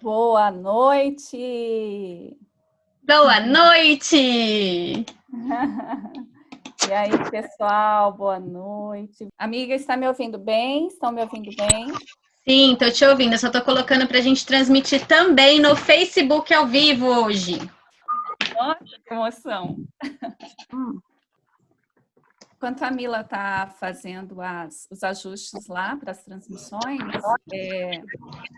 Boa noite! Boa noite! E aí, pessoal, boa noite. Amiga, está me ouvindo bem? Estão me ouvindo bem? Sim, estou te ouvindo. Eu só estou colocando para a gente transmitir também no Facebook ao vivo hoje. Nossa, que emoção! Enquanto a Mila está fazendo os ajustes lá para as transmissões,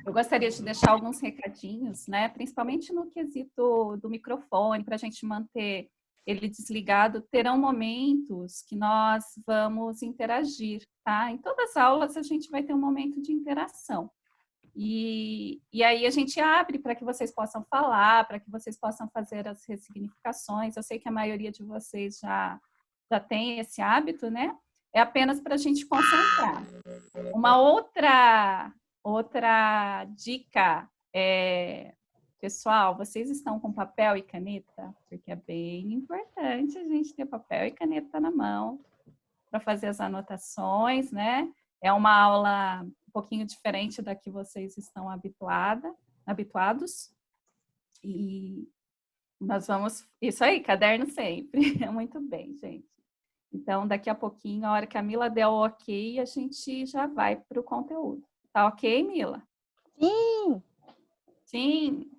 eu gostaria de deixar alguns recadinhos, né? Principalmente no quesito do microfone, para a gente manter ele desligado. Terão momentos que nós vamos interagir, tá? Em todas as aulas a gente vai ter um momento de interação. E aí a gente abre para que vocês possam falar, para que vocês possam fazer as ressignificações. Eu sei que a maioria de vocês já tem esse hábito, né? É apenas para a gente concentrar. Uma outra dica é, pessoal, vocês estão com papel e caneta? Porque é bem importante a gente ter papel e caneta na mão para fazer as anotações, né? É uma aula um pouquinho diferente da que vocês estão habituados. E nós vamos... Isso aí, caderno sempre. Muito bem, gente. Então, daqui a pouquinho, a hora que a Mila der o ok, a gente já vai para o conteúdo. Tá ok, Mila? Sim! Sim!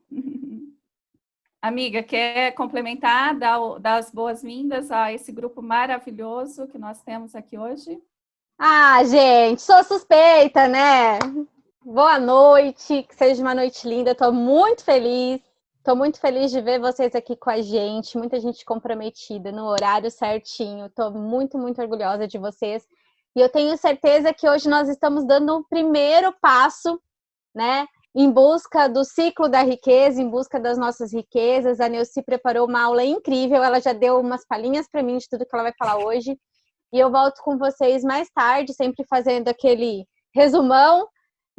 Amiga, quer complementar, dar as boas-vindas a esse grupo maravilhoso que nós temos aqui hoje? Ah, gente, sou suspeita, né? Boa noite, que seja uma noite linda. Estou muito feliz de ver vocês aqui com a gente. Muita gente comprometida no horário certinho. Estou muito, muito orgulhosa de vocês. E eu tenho certeza que hoje nós estamos dando um primeiro passo, né? Em busca do ciclo da riqueza, em busca das nossas riquezas. A Neuci preparou uma aula incrível. Ela já deu umas palhinhas para mim de tudo que ela vai falar hoje. E eu volto com vocês mais tarde, sempre fazendo aquele resumão.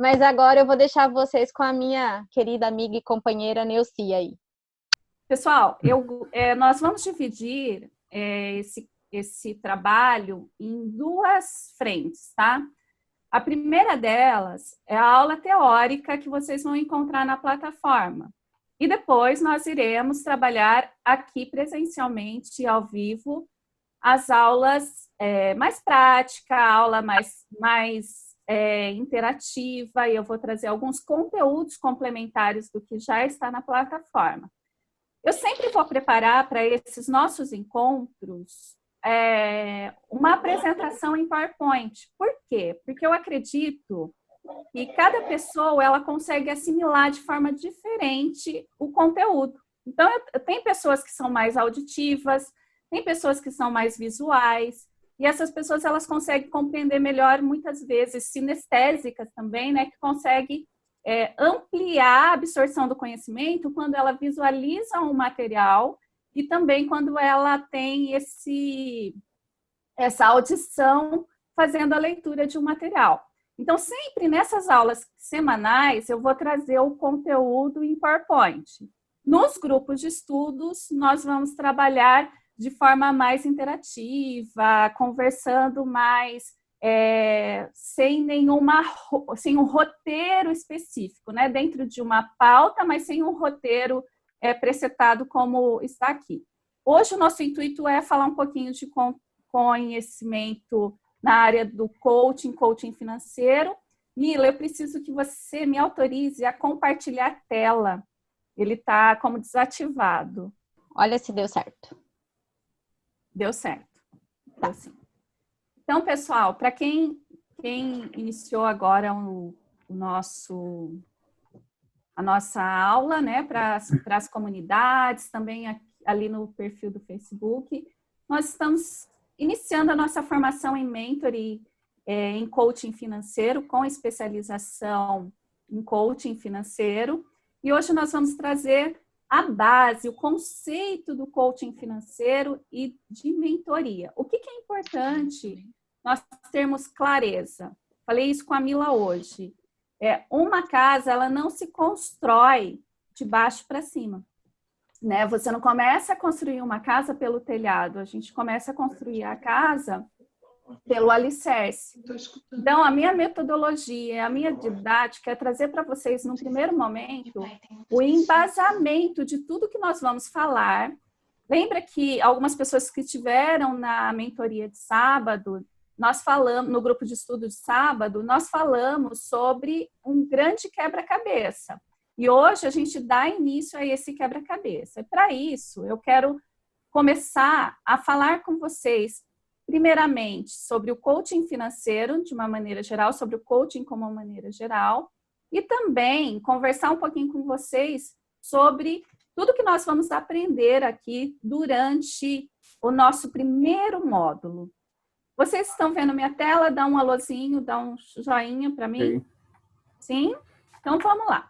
Mas agora eu vou deixar vocês com a minha querida amiga e companheira Neuci aí. Pessoal, nós vamos dividir esse trabalho em duas frentes, tá? A primeira delas é a aula teórica que vocês vão encontrar na plataforma. E depois nós iremos trabalhar aqui presencialmente, ao vivo, as aulas mais práticas, a aula mais interativa, e eu vou trazer alguns conteúdos complementares do que já está na plataforma. Eu sempre vou preparar para esses nossos encontros uma apresentação em PowerPoint. Por quê? Porque eu acredito que cada pessoa ela consegue assimilar de forma diferente o conteúdo. Então, tem pessoas que são mais auditivas, tem pessoas que são mais visuais, e essas pessoas elas conseguem compreender melhor, muitas vezes, sinestésicas também, né, que conseguem ampliar a absorção do conhecimento quando ela visualiza um material e também quando ela tem essa audição fazendo a leitura de um material. Então, sempre nessas aulas semanais, eu vou trazer o conteúdo em PowerPoint. Nos grupos de estudos, nós vamos trabalhar de forma mais interativa, conversando mais, sem um roteiro específico, né? Dentro de uma pauta, mas sem um roteiro presetado como está aqui. Hoje, o nosso intuito é falar um pouquinho de conhecimento na área do coaching financeiro. Mila, eu preciso que você me autorize a compartilhar a tela. Ele está como desativado. Olha se deu certo. Deu certo. Tá. Então, pessoal, para quem iniciou agora a nossa aula, né, para as comunidades, também ali no perfil do Facebook, nós estamos iniciando a nossa formação em mentoring em coaching financeiro, com especialização em coaching financeiro. E hoje nós vamos trazer a base, o conceito do coaching financeiro e de mentoria. O que é importante nós termos clareza? Falei isso com a Mila hoje. Uma casa, ela não se constrói de baixo para cima. Né? Você não começa a construir uma casa pelo telhado, a gente começa a construir a casa pelo alicerce. Então, a minha metodologia, a minha didática é trazer para vocês, num primeiro momento, o embasamento de tudo que nós vamos falar. Lembra que algumas pessoas que estiveram na mentoria de sábado, nós falamos, no grupo de estudo de sábado, nós falamos sobre um grande quebra-cabeça. E hoje a gente dá início a esse quebra-cabeça. Para isso, eu quero começar a falar com vocês, primeiramente, sobre o coaching financeiro, de uma maneira geral, sobre o coaching como uma maneira geral, e também conversar um pouquinho com vocês sobre tudo que nós vamos aprender aqui durante o nosso primeiro módulo. Vocês estão vendo minha tela? Dá um alôzinho, dá um joinha para mim. Sim? Então, vamos lá.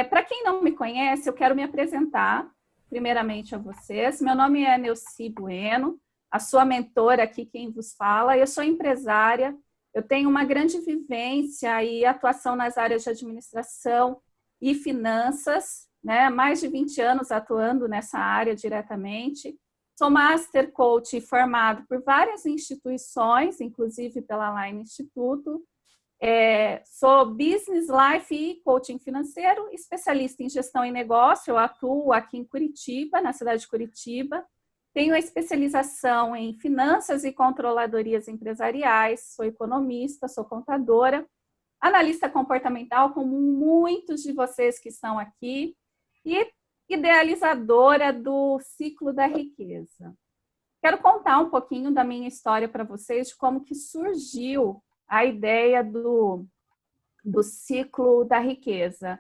Para quem não me conhece, eu quero me apresentar primeiramente a vocês. Meu nome é Neuci Bueno, a sua mentora aqui, quem vos fala. Eu sou empresária, eu tenho uma grande vivência e atuação nas áreas de administração e finanças, né? Mais de 20 anos atuando nessa área diretamente. Sou Master Coach formado por várias instituições, inclusive pela Line Instituto. Sou Business Life e Coaching Financeiro, especialista em gestão e negócio. Eu atuo aqui em Curitiba, na cidade de Curitiba. Tenho a especialização em finanças e controladorias empresariais. Sou economista, sou contadora, analista comportamental, como muitos de vocês que estão aqui, e idealizadora do Ciclo da Riqueza. Quero contar um pouquinho da minha história para vocês, de como que surgiu a ideia do Ciclo da Riqueza.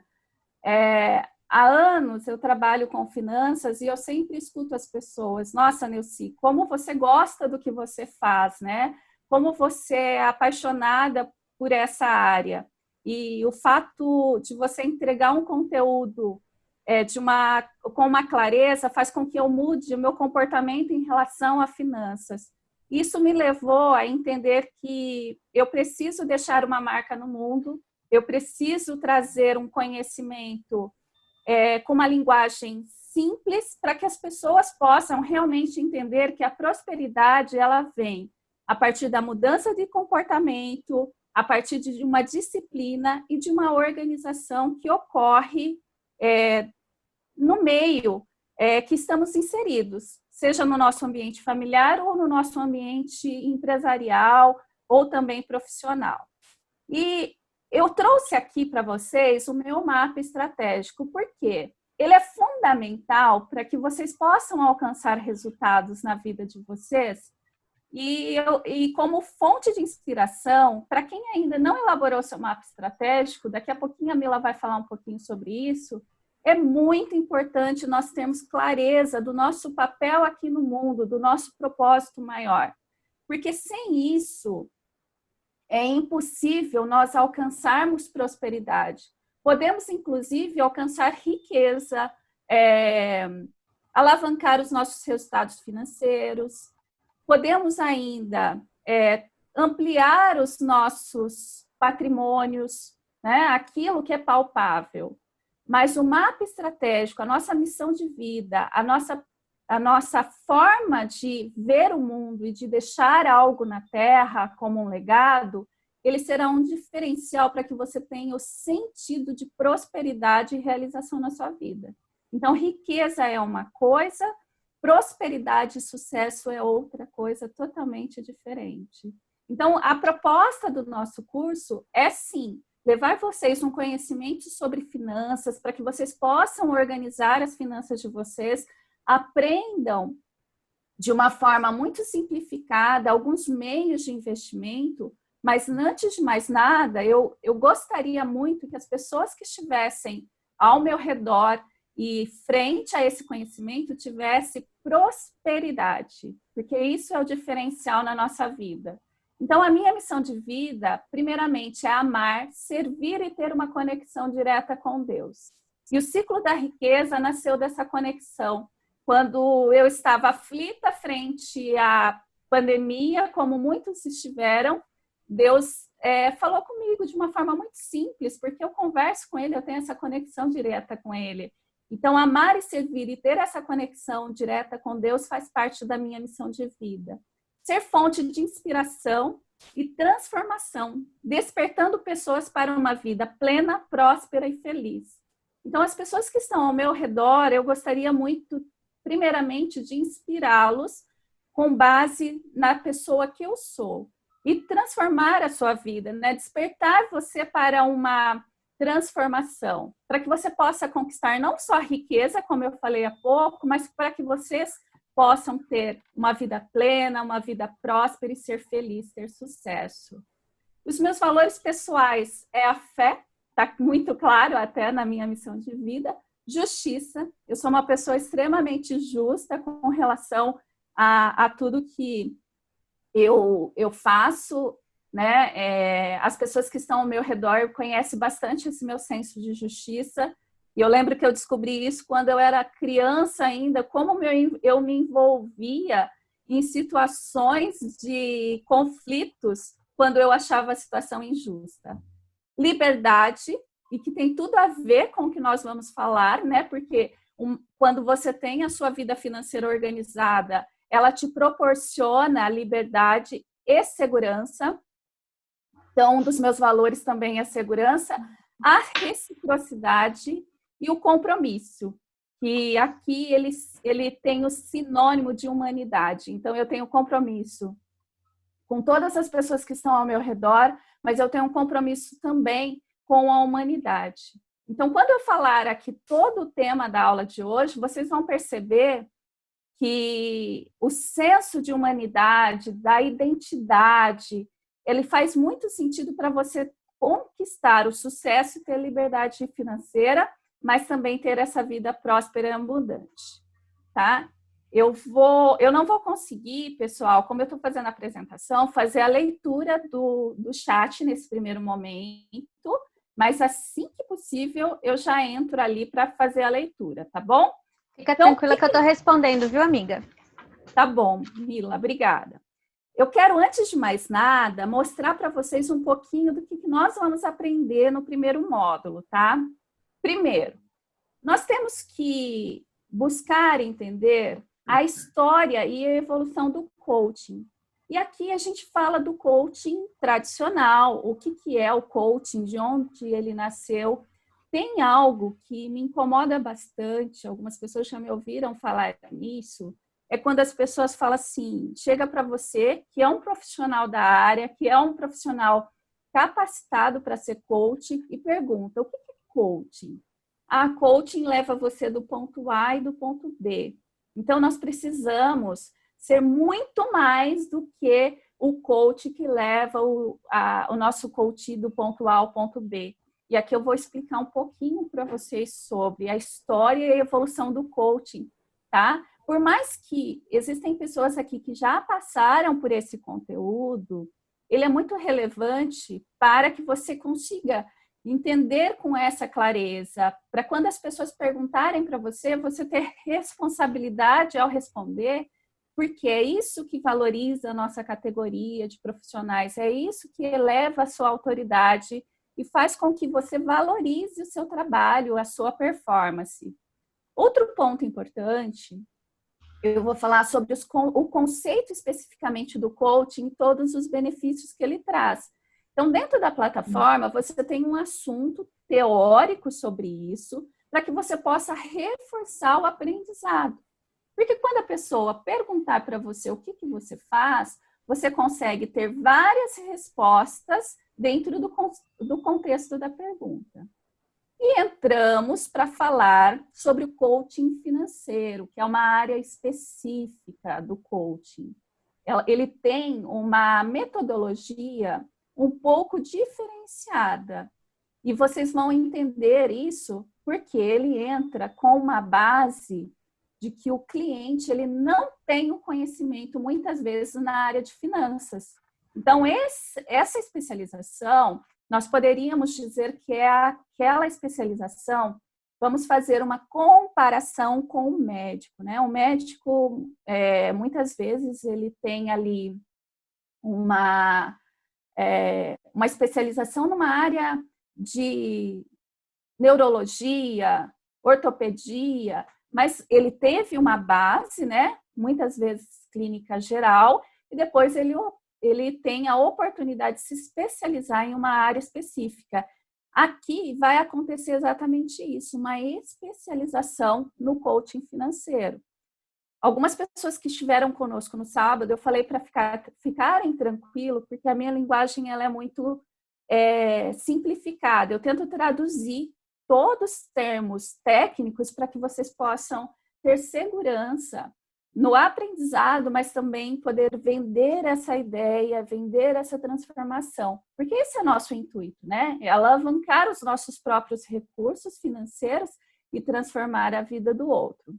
Há anos eu trabalho com finanças e eu sempre escuto as pessoas: nossa, Neuci, como você gosta do que você faz, né? Como você é apaixonada por essa área. E o fato de você entregar um conteúdo com uma clareza faz com que eu mude o meu comportamento em relação a finanças. Isso me levou a entender que eu preciso deixar uma marca no mundo, eu preciso trazer um conhecimento com uma linguagem simples para que as pessoas possam realmente entender que a prosperidade ela vem a partir da mudança de comportamento, a partir de uma disciplina e de uma organização que ocorre no meio que estamos inseridos, seja no nosso ambiente familiar ou no nosso ambiente empresarial ou também profissional. E eu trouxe aqui para vocês o meu mapa estratégico, porque ele é fundamental para que vocês possam alcançar resultados na vida de vocês e como fonte de inspiração, para quem ainda não elaborou seu mapa estratégico, daqui a pouquinho a Mila vai falar um pouquinho sobre isso. É muito importante nós termos clareza do nosso papel aqui no mundo, do nosso propósito maior. Porque sem isso, é impossível nós alcançarmos prosperidade. Podemos, inclusive, alcançar riqueza, alavancar os nossos resultados financeiros. Podemos ainda ampliar os nossos patrimônios, né? Aquilo que é palpável. Mas o mapa estratégico, a nossa missão de vida, a nossa forma de ver o mundo e de deixar algo na Terra como um legado, ele será um diferencial para que você tenha o sentido de prosperidade e realização na sua vida. Então, riqueza é uma coisa, prosperidade e sucesso é outra coisa totalmente diferente. Então, a proposta do nosso curso é, sim, levar vocês um conhecimento sobre finanças para que vocês possam organizar as finanças de vocês, aprendam de uma forma muito simplificada alguns meios de investimento, mas antes de mais nada, eu gostaria muito que as pessoas que estivessem ao meu redor e frente a esse conhecimento tivessem prosperidade, porque isso é o diferencial na nossa vida. Então, a minha missão de vida, primeiramente, é amar, servir e ter uma conexão direta com Deus. E o Ciclo da Riqueza nasceu dessa conexão. Quando eu estava aflita frente à pandemia, como muitos estiveram, Deus falou comigo de uma forma muito simples, porque eu converso com Ele, eu tenho essa conexão direta com Ele. Então, amar e servir e ter essa conexão direta com Deus faz parte da minha missão de vida. ser fonte de inspiração e transformação, despertando pessoas para uma vida plena, próspera e feliz. Então, as pessoas que estão ao meu redor, eu gostaria muito, primeiramente, de inspirá-los com base na pessoa que eu sou e transformar a sua vida, né? Despertar você para uma transformação, para que você possa conquistar não só a riqueza, como eu falei há pouco, mas para que vocês possam ter uma vida plena, uma vida próspera e ser feliz, ter sucesso. Os meus valores pessoais é a fé, está muito claro até na minha missão de vida, justiça, eu sou uma pessoa extremamente justa com relação a tudo que eu faço, né? As pessoas que estão ao meu redor conhecem bastante esse meu senso de justiça. E eu lembro que eu descobri isso quando eu era criança ainda, como eu me envolvia em situações de conflitos quando eu achava a situação injusta. Liberdade, e que tem tudo a ver com o que nós vamos falar, né? Porque quando você tem a sua vida financeira organizada, ela te proporciona liberdade e segurança. Então, um dos meus valores também é a segurança, a reciprocidade e o compromisso, que aqui ele tem o sinônimo de humanidade. Então, eu tenho compromisso com todas as pessoas que estão ao meu redor, mas eu tenho um compromisso também com a humanidade. Então, quando eu falar aqui todo o tema da aula de hoje, vocês vão perceber que o senso de humanidade, da identidade, ele faz muito sentido para você conquistar o sucesso e ter liberdade financeira, mas também ter essa vida próspera e abundante, tá? Eu não vou conseguir, pessoal, como eu estou fazendo a apresentação, fazer a leitura do chat nesse primeiro momento, mas assim que possível, eu já entro ali para fazer a leitura, tá bom? Fica tranquila que eu estou respondendo, viu, amiga? Tá bom, Mila, obrigada. Eu quero, antes de mais nada, mostrar para vocês um pouquinho do que nós vamos aprender no primeiro módulo, tá? Primeiro, nós temos que buscar entender a história e a evolução do coaching. E aqui a gente fala do coaching tradicional, o que é o coaching, de onde ele nasceu. Tem algo que me incomoda bastante, algumas pessoas já me ouviram falar nisso, é quando as pessoas falam assim, chega para você, que é um profissional da área, que é um profissional capacitado para ser coaching, e pergunta, o que é coaching? Coaching leva você do ponto A e do ponto B. Então, nós precisamos ser muito mais do que o coach que leva o nosso coach do ponto A ao ponto B. E aqui eu vou explicar um pouquinho para vocês sobre a história e a evolução do coaching, tá? Por mais que existem pessoas aqui que já passaram por esse conteúdo, ele é muito relevante para que você consiga entender com essa clareza, para quando as pessoas perguntarem para você, você ter responsabilidade ao responder, porque é isso que valoriza a nossa categoria de profissionais, é isso que eleva a sua autoridade e faz com que você valorize o seu trabalho, a sua performance. Outro ponto importante, eu vou falar sobre o conceito especificamente do coaching e todos os benefícios que ele traz. Então, dentro da plataforma, você tem um assunto teórico sobre isso, para que você possa reforçar o aprendizado. Porque quando a pessoa perguntar para você o que você faz, você consegue ter várias respostas dentro do contexto da pergunta. E entramos para falar sobre o coaching financeiro, que é uma área específica do coaching. Ele tem uma metodologia um pouco diferenciada. E vocês vão entender isso porque ele entra com uma base de que o cliente ele não tem o conhecimento, muitas vezes, na área de finanças. Então, essa especialização, nós poderíamos dizer que é aquela especialização, vamos fazer uma comparação com o médico, né? O médico, muitas vezes, ele tem ali uma especialização numa área de neurologia, ortopedia, mas ele teve uma base, né? Muitas vezes clínica geral, e depois ele tem a oportunidade de se especializar em uma área específica. Aqui vai acontecer exatamente isso, uma especialização no coaching financeiro. Algumas pessoas que estiveram conosco no sábado, eu falei para ficarem tranquilos, porque a minha linguagem ela é muito simplificada. Eu tento traduzir todos os termos técnicos para que vocês possam ter segurança no aprendizado, mas também poder vender essa ideia, vender essa transformação. Porque esse é nosso intuito, né? É alavancar os nossos próprios recursos financeiros e transformar a vida do outro.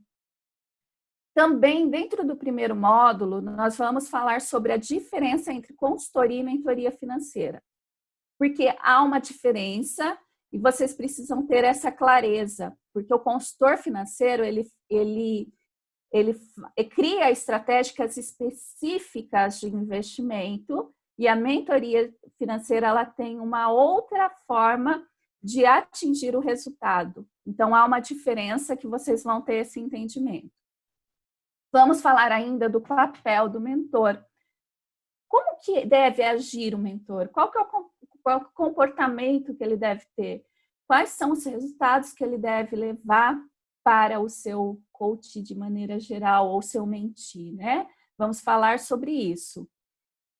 Também, dentro do primeiro módulo, nós vamos falar sobre a diferença entre consultoria e mentoria financeira. Porque há uma diferença e vocês precisam ter essa clareza. Porque o consultor financeiro, ele cria estratégias específicas de investimento e a mentoria financeira ela tem uma outra forma de atingir o resultado. Então, há uma diferença que vocês vão ter esse entendimento. Vamos falar ainda do papel do mentor. Como que deve agir o mentor? Qual é o comportamento que ele deve ter? Quais são os resultados que ele deve levar para o seu coach de maneira geral, ou seu mentee, né? Vamos falar sobre isso.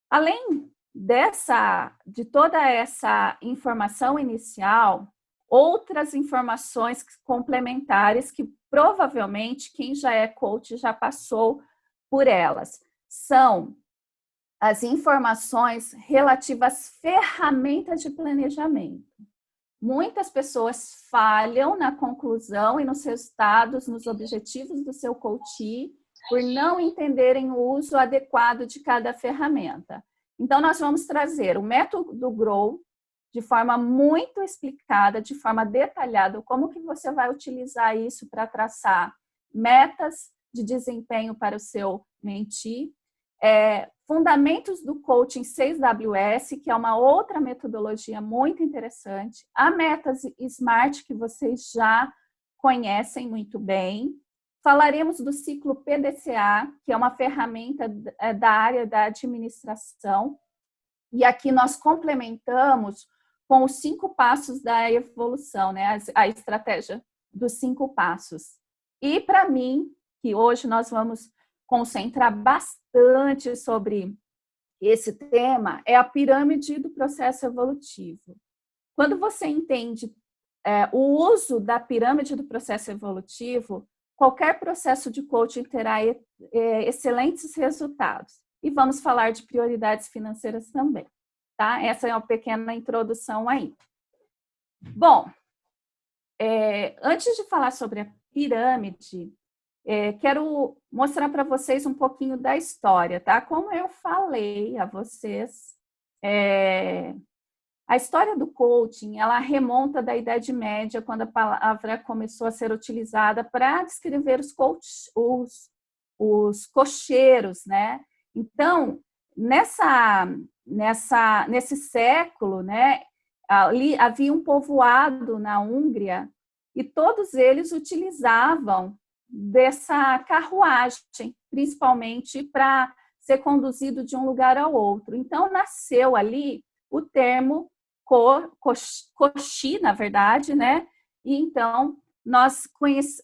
Além de toda essa informação inicial, outras informações complementares que provavelmente quem já é coach já passou por elas, são as informações relativas às ferramentas de planejamento. Muitas pessoas falham na conclusão e nos resultados, nos objetivos do seu coach, por não entenderem o uso adequado de cada ferramenta. Então, nós vamos trazer o método Grow de forma muito explicada, de forma detalhada, como que você vai utilizar isso para traçar metas de desempenho para o seu mentee, fundamentos do coaching 6WS, que é uma outra metodologia muito interessante, a metas SMART, que vocês já conhecem muito bem. Falaremos do ciclo PDCA, que é uma ferramenta da área da administração, e aqui nós complementamos com os 5 passos da evolução, né? A estratégia dos 5 passos. E para mim, que hoje nós vamos concentrar bastante sobre esse tema, é a pirâmide do processo evolutivo. Quando você entende o uso da pirâmide do processo evolutivo, qualquer processo de coaching terá excelentes resultados. E vamos falar de prioridades financeiras também, tá? Essa é uma pequena introdução aí. Bom, antes de falar sobre a pirâmide, quero mostrar para vocês um pouquinho da história, tá? Como eu falei a vocês, a história do coaching, ela remonta da Idade Média, quando a palavra começou a ser utilizada para descrever os cocheiros, né? Então, nesse século, né, ali havia um povoado na Hungria e todos eles utilizavam dessa carruagem, principalmente para ser conduzido de um lugar ao outro. Então, nasceu ali o termo coxi, na verdade, né? E então,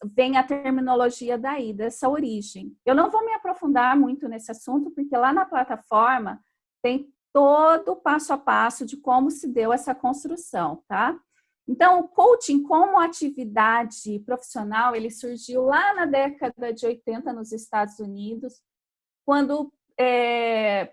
vem a terminologia daí, dessa origem. Eu não vou me aprofundar muito nesse assunto, porque lá na plataforma tem todo o passo a passo de como se deu essa construção, tá? Então, o coaching como atividade profissional, ele surgiu lá na década de 80 nos Estados Unidos, quando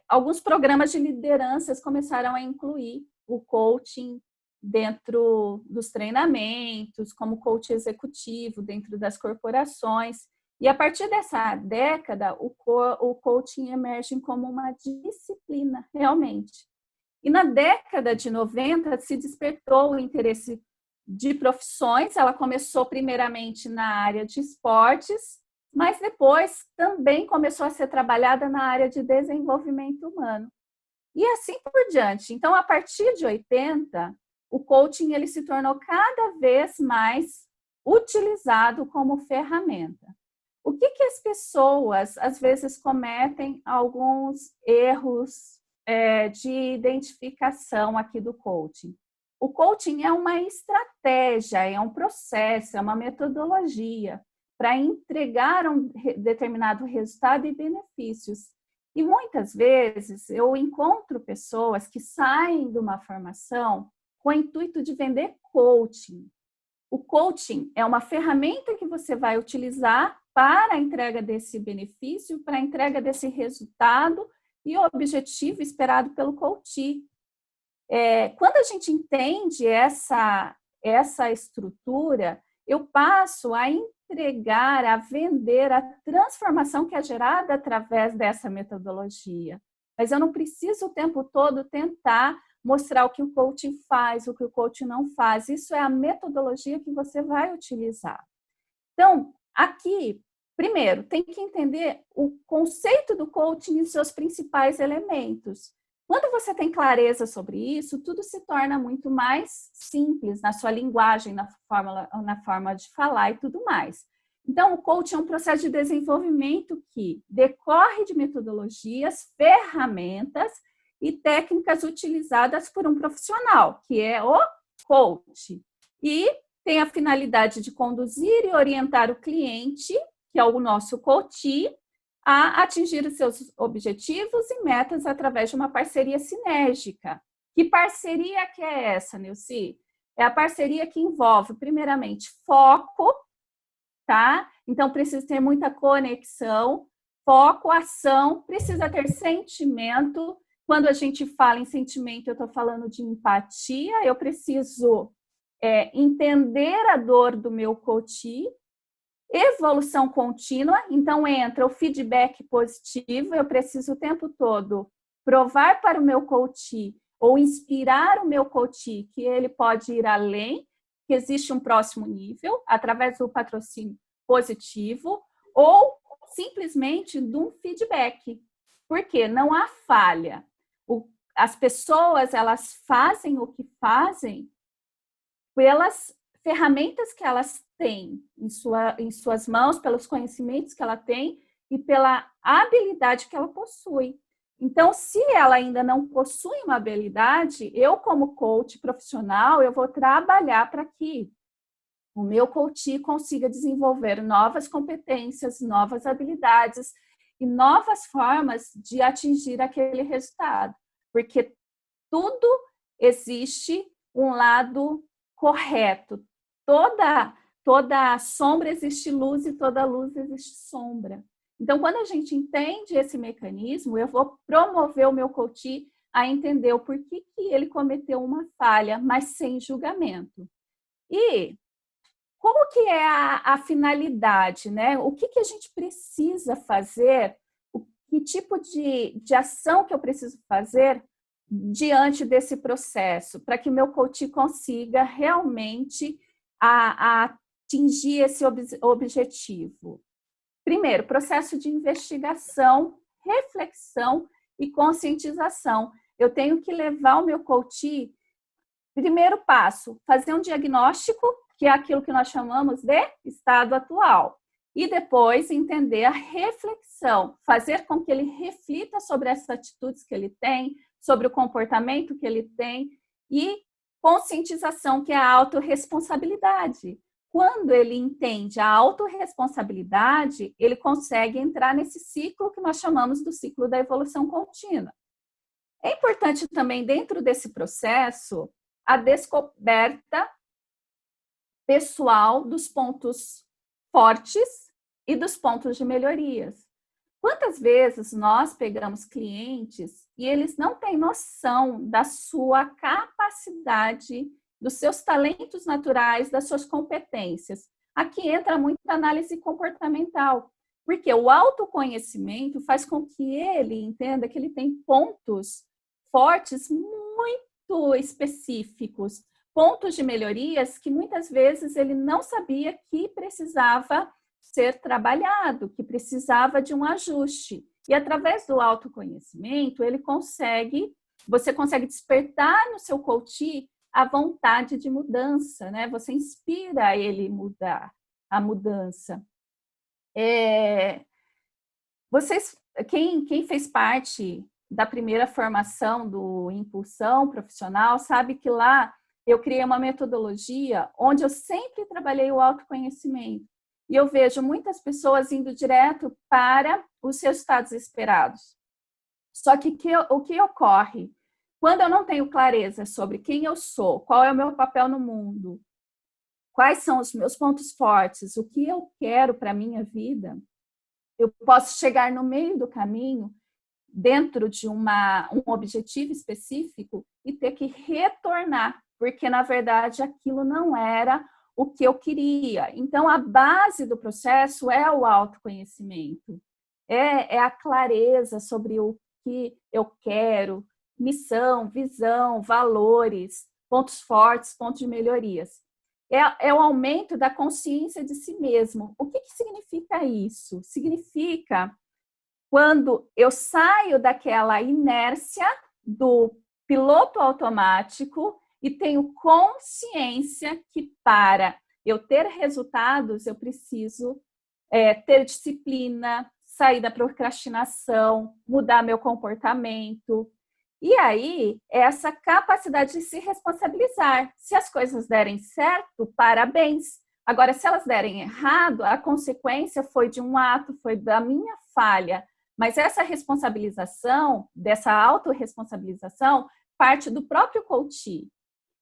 alguns programas de lideranças começaram a incluir o coaching dentro dos treinamentos, como coach executivo dentro das corporações. E a partir dessa década, o coaching emerge como uma disciplina, realmente. E na década de 90 se despertou o interesse de profissões. Ela começou primeiramente na área de esportes, mas depois também começou a ser trabalhada na área de desenvolvimento humano. E assim por diante. Então, a partir de 80, o coaching ele se tornou cada vez mais utilizado como ferramenta. o que as pessoas, às vezes, cometem alguns erros de identificação aqui do coaching? O coaching é uma estratégia, é um processo, é uma metodologia para entregar um determinado resultado e benefícios. E muitas vezes eu encontro pessoas que saem de uma formação com o intuito de vender coaching. O coaching é uma ferramenta que você vai utilizar para a entrega desse benefício, para a entrega desse resultado e o objetivo esperado pelo coach. Quando a gente entende essa estrutura, eu passo a entregar, a vender a transformação que é gerada através dessa metodologia. Mas eu não preciso o tempo todo tentar mostrar o que o coaching faz, o que o coaching não faz. Isso é a metodologia que você vai utilizar. Então, aqui, primeiro, tem que entender o conceito do coaching e seus principais elementos. Quando você tem clareza sobre isso, tudo se torna muito mais simples na sua linguagem, na forma de falar e tudo mais. Então, o coaching é um processo de desenvolvimento que decorre de metodologias, ferramentas e técnicas utilizadas por um profissional, que é o coach. E tem a finalidade de conduzir e orientar o cliente, que é o nosso coach, a atingir os seus objetivos e metas através de uma parceria sinérgica. Que parceria que é essa, Nilce? É a parceria que envolve, primeiramente, foco, tá? Então, precisa ter muita conexão, foco, ação, precisa ter sentimento. Quando a gente fala em sentimento, eu estou falando de empatia, eu preciso entender a dor do meu coach. Evolução contínua, então entra o feedback positivo, eu preciso o tempo todo provar para o meu coach ou inspirar o meu coach que ele pode ir além, que existe um próximo nível, através do patrocínio positivo, ou simplesmente de um feedback, porque não há falha. As pessoas, elas fazem o que fazem pelas ferramentas que elas têm em suas mãos, pelos conhecimentos que ela tem e pela habilidade que ela possui. Então, se ela ainda não possui uma habilidade, eu, como coach profissional, eu vou trabalhar para que o meu coach consiga desenvolver novas competências, novas habilidades e novas formas de atingir aquele resultado. Porque tudo existe um lado correto. Toda sombra existe luz e toda luz existe sombra. Então, quando a gente entende esse mecanismo, eu vou promover o meu coach a entender o porquê que ele cometeu uma falha, mas sem julgamento. E como que é a finalidade, né? O que a gente precisa fazer? Que tipo de ação que eu preciso fazer diante desse processo, para que o meu coach consiga realmente atingir esse objetivo? Primeiro, processo de investigação, reflexão e conscientização. Eu tenho que levar o meu coach, primeiro passo, fazer um diagnóstico, que é aquilo que nós chamamos de estado atual. E depois entender a reflexão, fazer com que ele reflita sobre essas atitudes que ele tem, sobre o comportamento que ele tem, e conscientização, que é a autorresponsabilidade. Quando ele entende a autorresponsabilidade, ele consegue entrar nesse ciclo que nós chamamos do ciclo da evolução contínua. É importante também, dentro desse processo, a descoberta pessoal dos pontos fortes e dos pontos de melhorias. Quantas vezes nós pegamos clientes e eles não têm noção da sua capacidade, dos seus talentos naturais, das suas competências? Aqui entra muito a análise comportamental, porque o autoconhecimento faz com que ele entenda que ele tem pontos fortes muito específicos, pontos de melhorias que muitas vezes ele não sabia que precisava ser trabalhado, que precisava de um ajuste. E através do autoconhecimento, você consegue despertar no seu coach a vontade de mudança, né? Você inspira ele a mudança. Quem fez parte da primeira formação do Impulsão Profissional sabe que lá eu criei uma metodologia onde eu sempre trabalhei o autoconhecimento. E eu vejo muitas pessoas indo direto para os seus estados esperados. Só que o que ocorre? Quando eu não tenho clareza sobre quem eu sou, qual é o meu papel no mundo, quais são os meus pontos fortes, o que eu quero para a minha vida, eu posso chegar no meio do caminho, dentro de um objetivo específico, e ter que retornar, porque, na verdade, aquilo não era o que eu queria. Então, a base do processo é o autoconhecimento, é a clareza sobre o que eu quero, missão, visão, valores, pontos fortes, pontos de melhorias. É o aumento da consciência de si mesmo. O que significa isso? Significa quando eu saio daquela inércia do piloto automático e tenho consciência que para eu ter resultados, eu preciso ter disciplina, sair da procrastinação, mudar meu comportamento. E aí, essa capacidade de se responsabilizar. Se as coisas derem certo, parabéns. Agora, se elas derem errado, a consequência foi de um ato, foi da minha falha. Mas essa responsabilização, dessa autorresponsabilização, parte do próprio coach.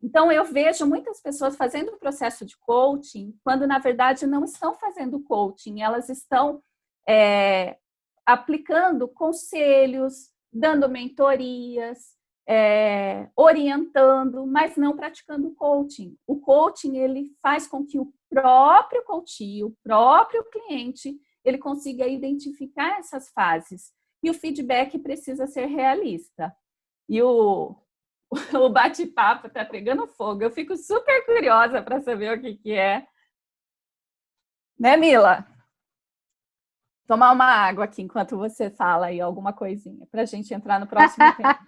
Então, eu vejo muitas pessoas fazendo o processo de coaching, quando, na verdade, não estão fazendo coaching, elas estão aplicando conselhos, dando mentorias, orientando, mas não praticando coaching. O coaching, ele faz com que o próprio coach, o próprio cliente, ele consiga identificar essas fases. E o feedback precisa ser realista. E o bate-papo está pegando fogo. Eu fico super curiosa para saber o que é. Né, Mila? Tomar uma água aqui enquanto você fala aí alguma coisinha, para a gente entrar no próximo tema.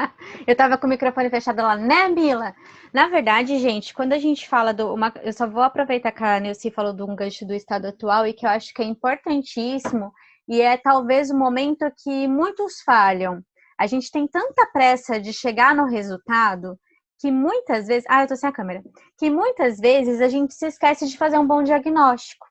Eu estava com o microfone fechado lá, né, Mila? Na verdade, gente, quando a gente fala eu só vou aproveitar que a Nilce falou de um gancho do estado atual e que eu acho que é importantíssimo e é talvez o momento que muitos falham. A gente tem tanta pressa de chegar no resultado que muitas vezes... eu tô sem a câmera. Que muitas vezes a gente se esquece de fazer um bom diagnóstico.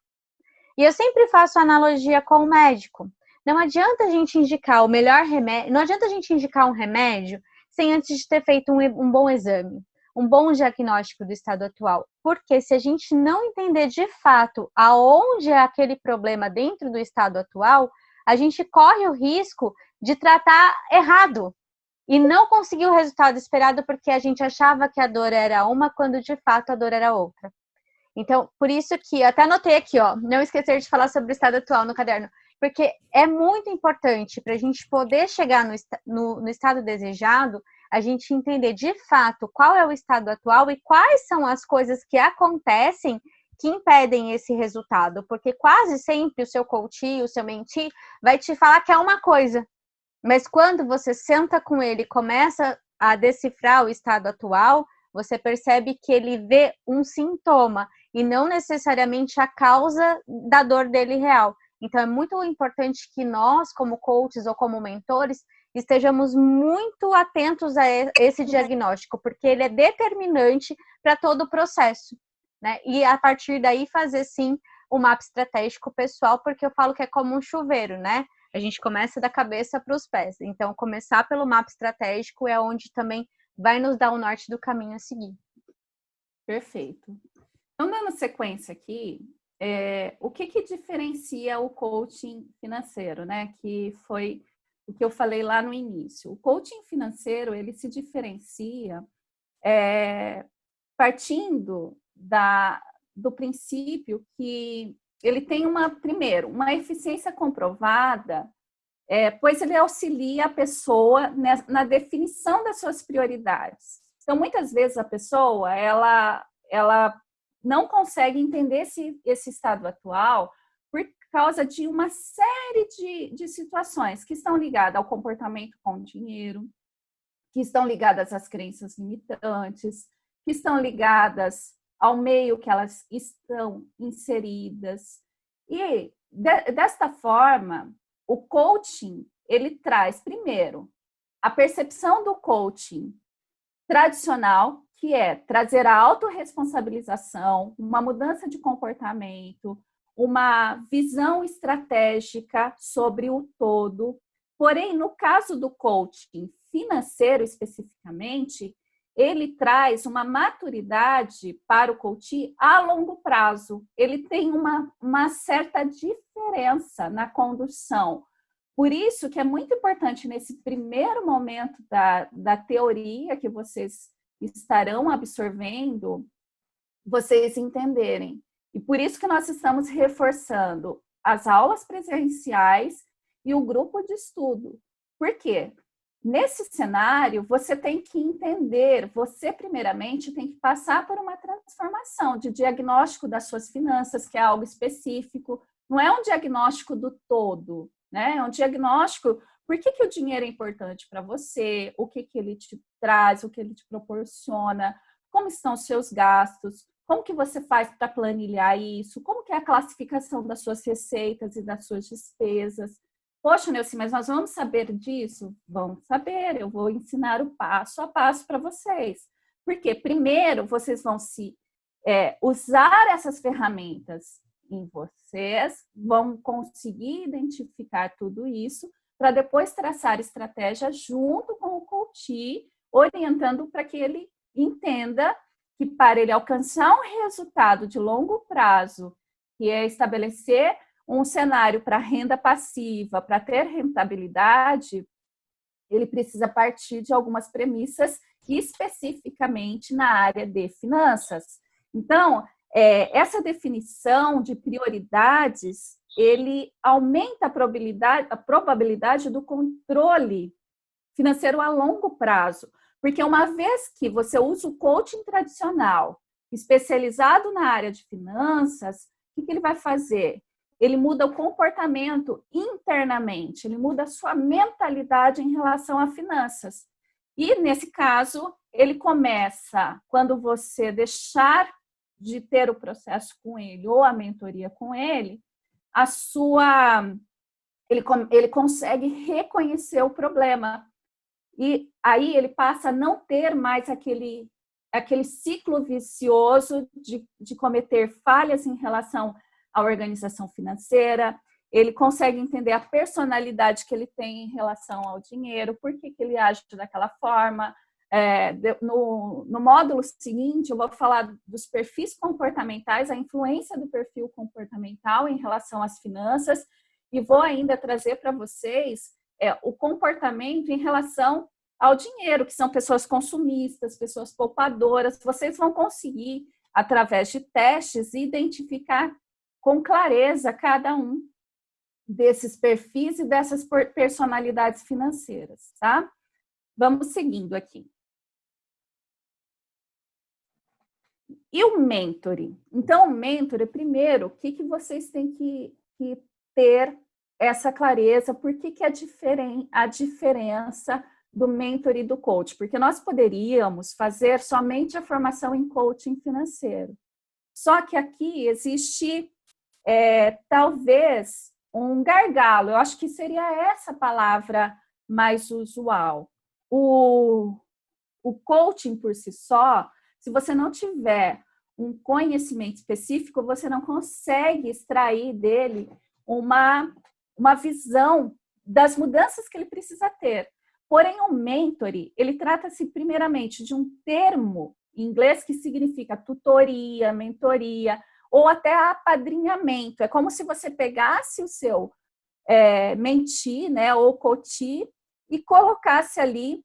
E eu sempre faço analogia com o médico. Não adianta a gente indicar o melhor remédio, não adianta a gente indicar um remédio sem antes de ter feito um bom exame, um bom diagnóstico do estado atual. Porque se a gente não entender de fato aonde é aquele problema dentro do estado atual, a gente corre o risco de tratar errado e não conseguir o resultado esperado porque a gente achava que a dor era uma, quando de fato a dor era outra. Então, por isso que até anotei aqui, não esquecer de falar sobre o estado atual no caderno, porque é muito importante para a gente poder chegar no estado desejado, a gente entender de fato qual é o estado atual e quais são as coisas que acontecem que impedem esse resultado, porque quase sempre o seu coach, o seu mentee, vai te falar que é uma coisa, mas quando você senta com ele e começa a decifrar o estado atual, você percebe que ele vê um sintoma e não necessariamente a causa da dor dele real. Então, é muito importante que nós, como coaches ou como mentores, estejamos muito atentos a esse diagnóstico, porque ele é determinante para todo o processo, né? E a partir daí fazer, sim, o mapa estratégico pessoal, porque eu falo que é como um chuveiro, né? A gente começa da cabeça para os pés. Então, começar pelo mapa estratégico é onde também vai nos dar o norte do caminho a seguir. Perfeito. Então, dando sequência aqui, o que diferencia o coaching financeiro, né? Que foi o que eu falei lá no início. O coaching financeiro, ele se diferencia partindo do princípio que ele tem primeiro, uma eficiência comprovada, pois ele auxilia a pessoa na definição das suas prioridades. Então, muitas vezes a pessoa, ela não consegue entender esse estado atual por causa de uma série de situações que estão ligadas ao comportamento com o dinheiro, que estão ligadas às crenças limitantes, que estão ligadas ao meio que elas estão inseridas. E desta forma, o coaching, ele traz, primeiro, a percepção do coaching tradicional, que é trazer a autorresponsabilização, uma mudança de comportamento, uma visão estratégica sobre o todo. Porém, no caso do coaching financeiro especificamente, ele traz uma maturidade para o coach a longo prazo. Ele tem uma certa diferença na condução. Por isso que é muito importante, nesse primeiro momento da teoria que vocês estarão absorvendo, vocês entenderem. E por isso que nós estamos reforçando as aulas presenciais e o grupo de estudo. Por quê? Nesse cenário, você tem que entender, você primeiramente tem que passar por uma transformação de diagnóstico das suas finanças, que é algo específico, não é um diagnóstico do todo, né? É um diagnóstico, por que o dinheiro é importante para você, o que ele te traz, o que ele te proporciona, como estão os seus gastos, como que você faz para planilhar isso, como que é a classificação das suas receitas e das suas despesas. Poxa, Neuci, mas nós vamos saber disso? Vamos saber, eu vou ensinar o passo a passo para vocês. Porque primeiro vocês vão usar essas ferramentas em vocês, vão conseguir identificar tudo isso, para depois traçar estratégia junto com o coach, orientando para que ele entenda que para ele alcançar um resultado de longo prazo, que é estabelecer um cenário para renda passiva, para ter rentabilidade, ele precisa partir de algumas premissas especificamente na área de finanças. Então, essa definição de prioridades, ele aumenta a probabilidade do controle financeiro a longo prazo, porque uma vez que você usa o coaching tradicional, especializado na área de finanças, o que ele vai fazer? Ele muda o comportamento internamente, ele muda a sua mentalidade em relação a finanças. E, nesse caso, ele começa, quando você deixar de ter o processo com ele ou a mentoria com ele, ele consegue reconhecer o problema. E aí ele passa a não ter mais aquele ciclo vicioso de cometer falhas em relação à organização financeira. Ele consegue entender a personalidade que ele tem em relação ao dinheiro, por que ele age daquela forma. No módulo seguinte, eu vou falar dos perfis comportamentais, a influência do perfil comportamental em relação às finanças, e vou ainda trazer para vocês o comportamento em relação ao dinheiro, que são pessoas consumistas, pessoas poupadoras. Vocês vão conseguir, através de testes, identificar com clareza cada um desses perfis e dessas personalidades financeiras, tá? Vamos seguindo aqui. E o mentoring? Então, o mentoring, primeiro, o que vocês têm que ter essa clareza? Por que a diferença do mentor e do coach? Porque nós poderíamos fazer somente a formação em coaching financeiro. Só que aqui existe, talvez, um gargalo. Eu acho que seria essa palavra mais usual. O coaching por si só, se você não tiver um conhecimento específico, você não consegue extrair dele uma visão das mudanças que ele precisa ter. Porém, o mentoring, ele trata-se primeiramente de um termo em inglês que significa tutoria, mentoria, ou até apadrinhamento. É como se você pegasse o seu mentee, né, ou coach, e colocasse ali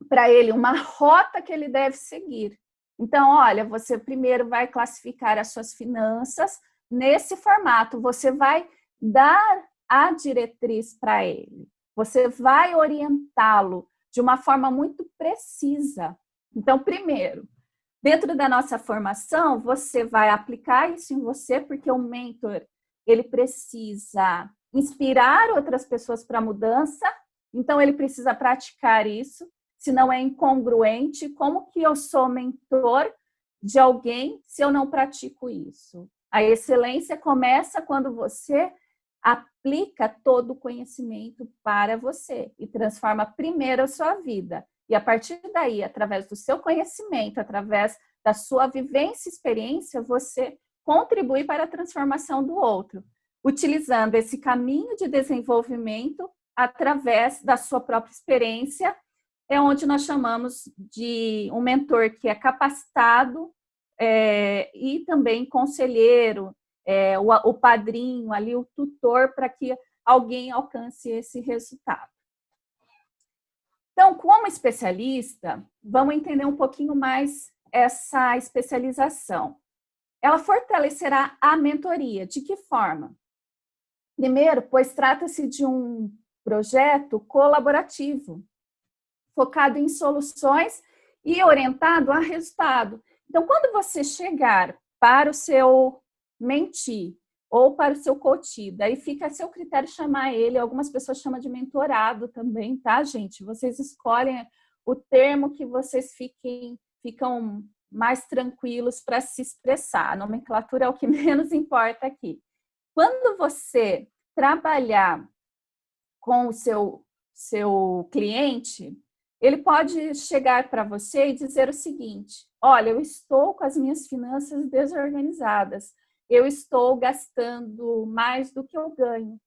para ele uma rota que ele deve seguir. Então, olha, você primeiro vai classificar as suas finanças nesse formato, você vai dar a diretriz para ele, você vai orientá-lo de uma forma muito precisa. Então, primeiro, dentro da nossa formação, você vai aplicar isso em você, porque o mentor, ele precisa inspirar outras pessoas para a mudança, então ele precisa praticar isso. Se não é incongruente, como que eu sou mentor de alguém se eu não pratico isso? A excelência começa quando você aplica todo o conhecimento para você e transforma primeiro a sua vida. E a partir daí, através do seu conhecimento, através da sua vivência e experiência, você contribui para a transformação do outro, utilizando esse caminho de desenvolvimento através da sua própria experiência, é onde nós chamamos de um mentor que é capacitado e também conselheiro, o padrinho ali, o tutor, para que alguém alcance esse resultado. Então, como especialista, vamos entender um pouquinho mais essa especialização. Ela fortalecerá a mentoria. De que forma? Primeiro, pois trata-se de um projeto colaborativo, focado em soluções e orientado a resultado. Então, quando você chegar para o seu mentee ou para o seu coach, daí fica a seu critério chamar ele, algumas pessoas chamam de mentorado também, tá, gente? Vocês escolhem o termo que vocês ficam mais tranquilos para se expressar. A nomenclatura é o que menos importa aqui. Quando você trabalhar com o seu cliente, ele pode chegar para você e dizer o seguinte: olha, eu estou com as minhas finanças desorganizadas, eu estou gastando mais do que eu ganho.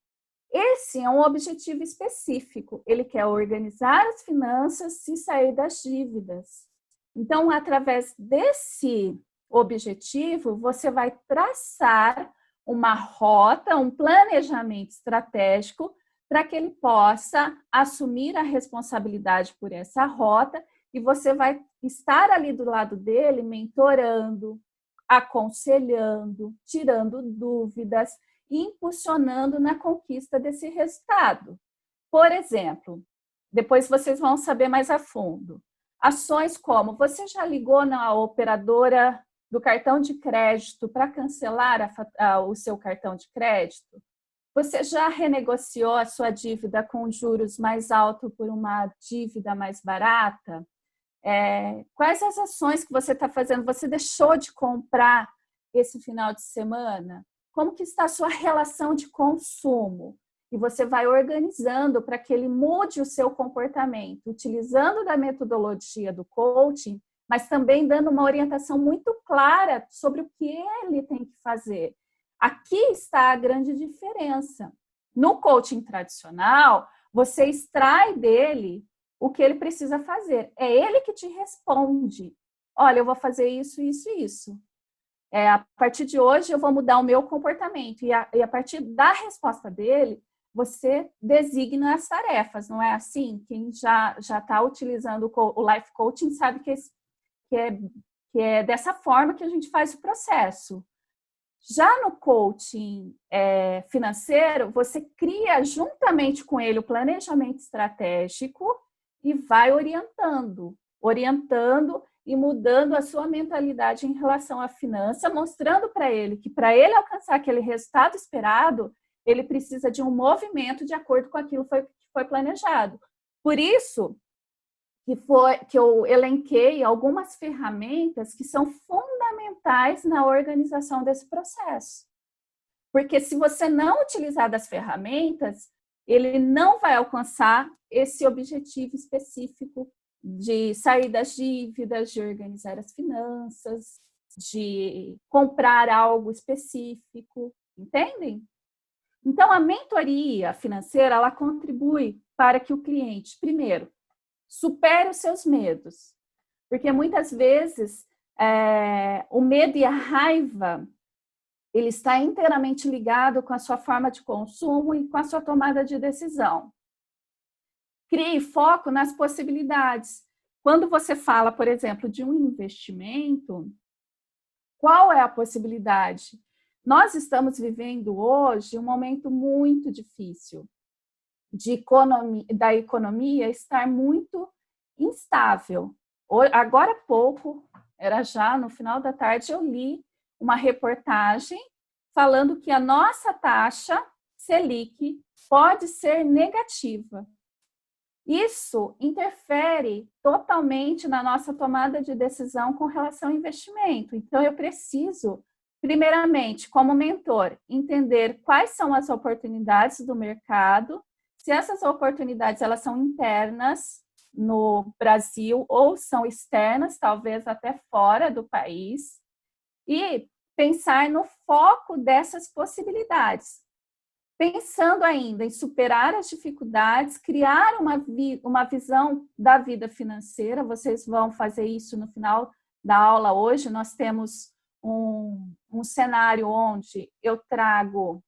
Esse é um objetivo específico. Ele quer organizar as finanças e sair das dívidas. Então, através desse objetivo, você vai traçar uma rota, um planejamento estratégico para que ele possa assumir a responsabilidade por essa rota e você vai estar ali do lado dele, mentorando, aconselhando, tirando dúvidas e impulsionando na conquista desse resultado. Por exemplo, depois vocês vão saber mais a fundo. Ações como: você já ligou na operadora do cartão de crédito para cancelar o seu cartão de crédito? Você já renegociou a sua dívida com juros mais altos por uma dívida mais barata? Quais as ações que você está fazendo? Você deixou de comprar esse final de semana? Como que está a sua relação de consumo? E você vai organizando para que ele mude o seu comportamento, utilizando da metodologia do coaching, mas também dando uma orientação muito clara sobre o que ele tem que fazer. Aqui está a grande diferença. No coaching tradicional, você extrai dele o que ele precisa fazer. É ele que te responde. Olha, eu vou fazer isso, isso e isso. A partir de hoje, eu vou mudar o meu comportamento. E a partir da resposta dele, você designa as tarefas, não é assim? Quem já está utilizando o Life Coaching sabe que é dessa forma que a gente faz o processo. Já no coaching financeiro, você cria juntamente com ele o planejamento estratégico e vai orientando e mudando a sua mentalidade em relação à finança, mostrando para ele que para ele alcançar aquele resultado esperado, ele precisa de um movimento de acordo com aquilo que foi planejado. Por isso que eu elenquei algumas ferramentas que são fundamentais na organização desse processo. Porque se você não utilizar das ferramentas, ele não vai alcançar esse objetivo específico de sair das dívidas, de organizar as finanças, de comprar algo específico, entendem? Então, a mentoria financeira, ela contribui para que o cliente, primeiro, supere os seus medos. Porque muitas vezes o medo e a raiva, ele está inteiramente ligado com a sua forma de consumo e com a sua tomada de decisão. Crie foco nas possibilidades. Quando você fala, por exemplo, de um investimento, qual é a possibilidade? Nós estamos vivendo hoje um momento muito difícil da economia estar muito instável. Agora há pouco, era já no final da tarde, eu li uma reportagem falando que a nossa taxa Selic pode ser negativa. Isso interfere totalmente na nossa tomada de decisão com relação ao investimento. Então, eu preciso primeiramente, como mentor, entender quais são as oportunidades do mercado, se essas oportunidades elas são internas no Brasil ou são externas, talvez até fora do país, e pensar no foco dessas possibilidades. Pensando ainda em superar as dificuldades, criar uma visão da vida financeira, vocês vão fazer isso no final da aula hoje. Nós temos um cenário onde eu trago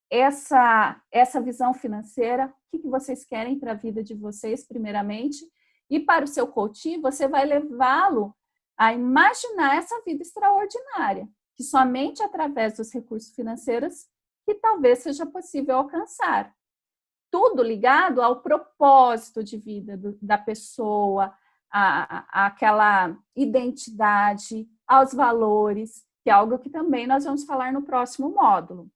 essa visão financeira, o que vocês querem para a vida de vocês, primeiramente, e para o seu coach, você vai levá-lo a imaginar essa vida extraordinária, que somente através dos recursos financeiros que talvez seja possível alcançar. Tudo ligado ao propósito de vida da pessoa, àquela identidade, aos valores, que é algo que também nós vamos falar no próximo módulo.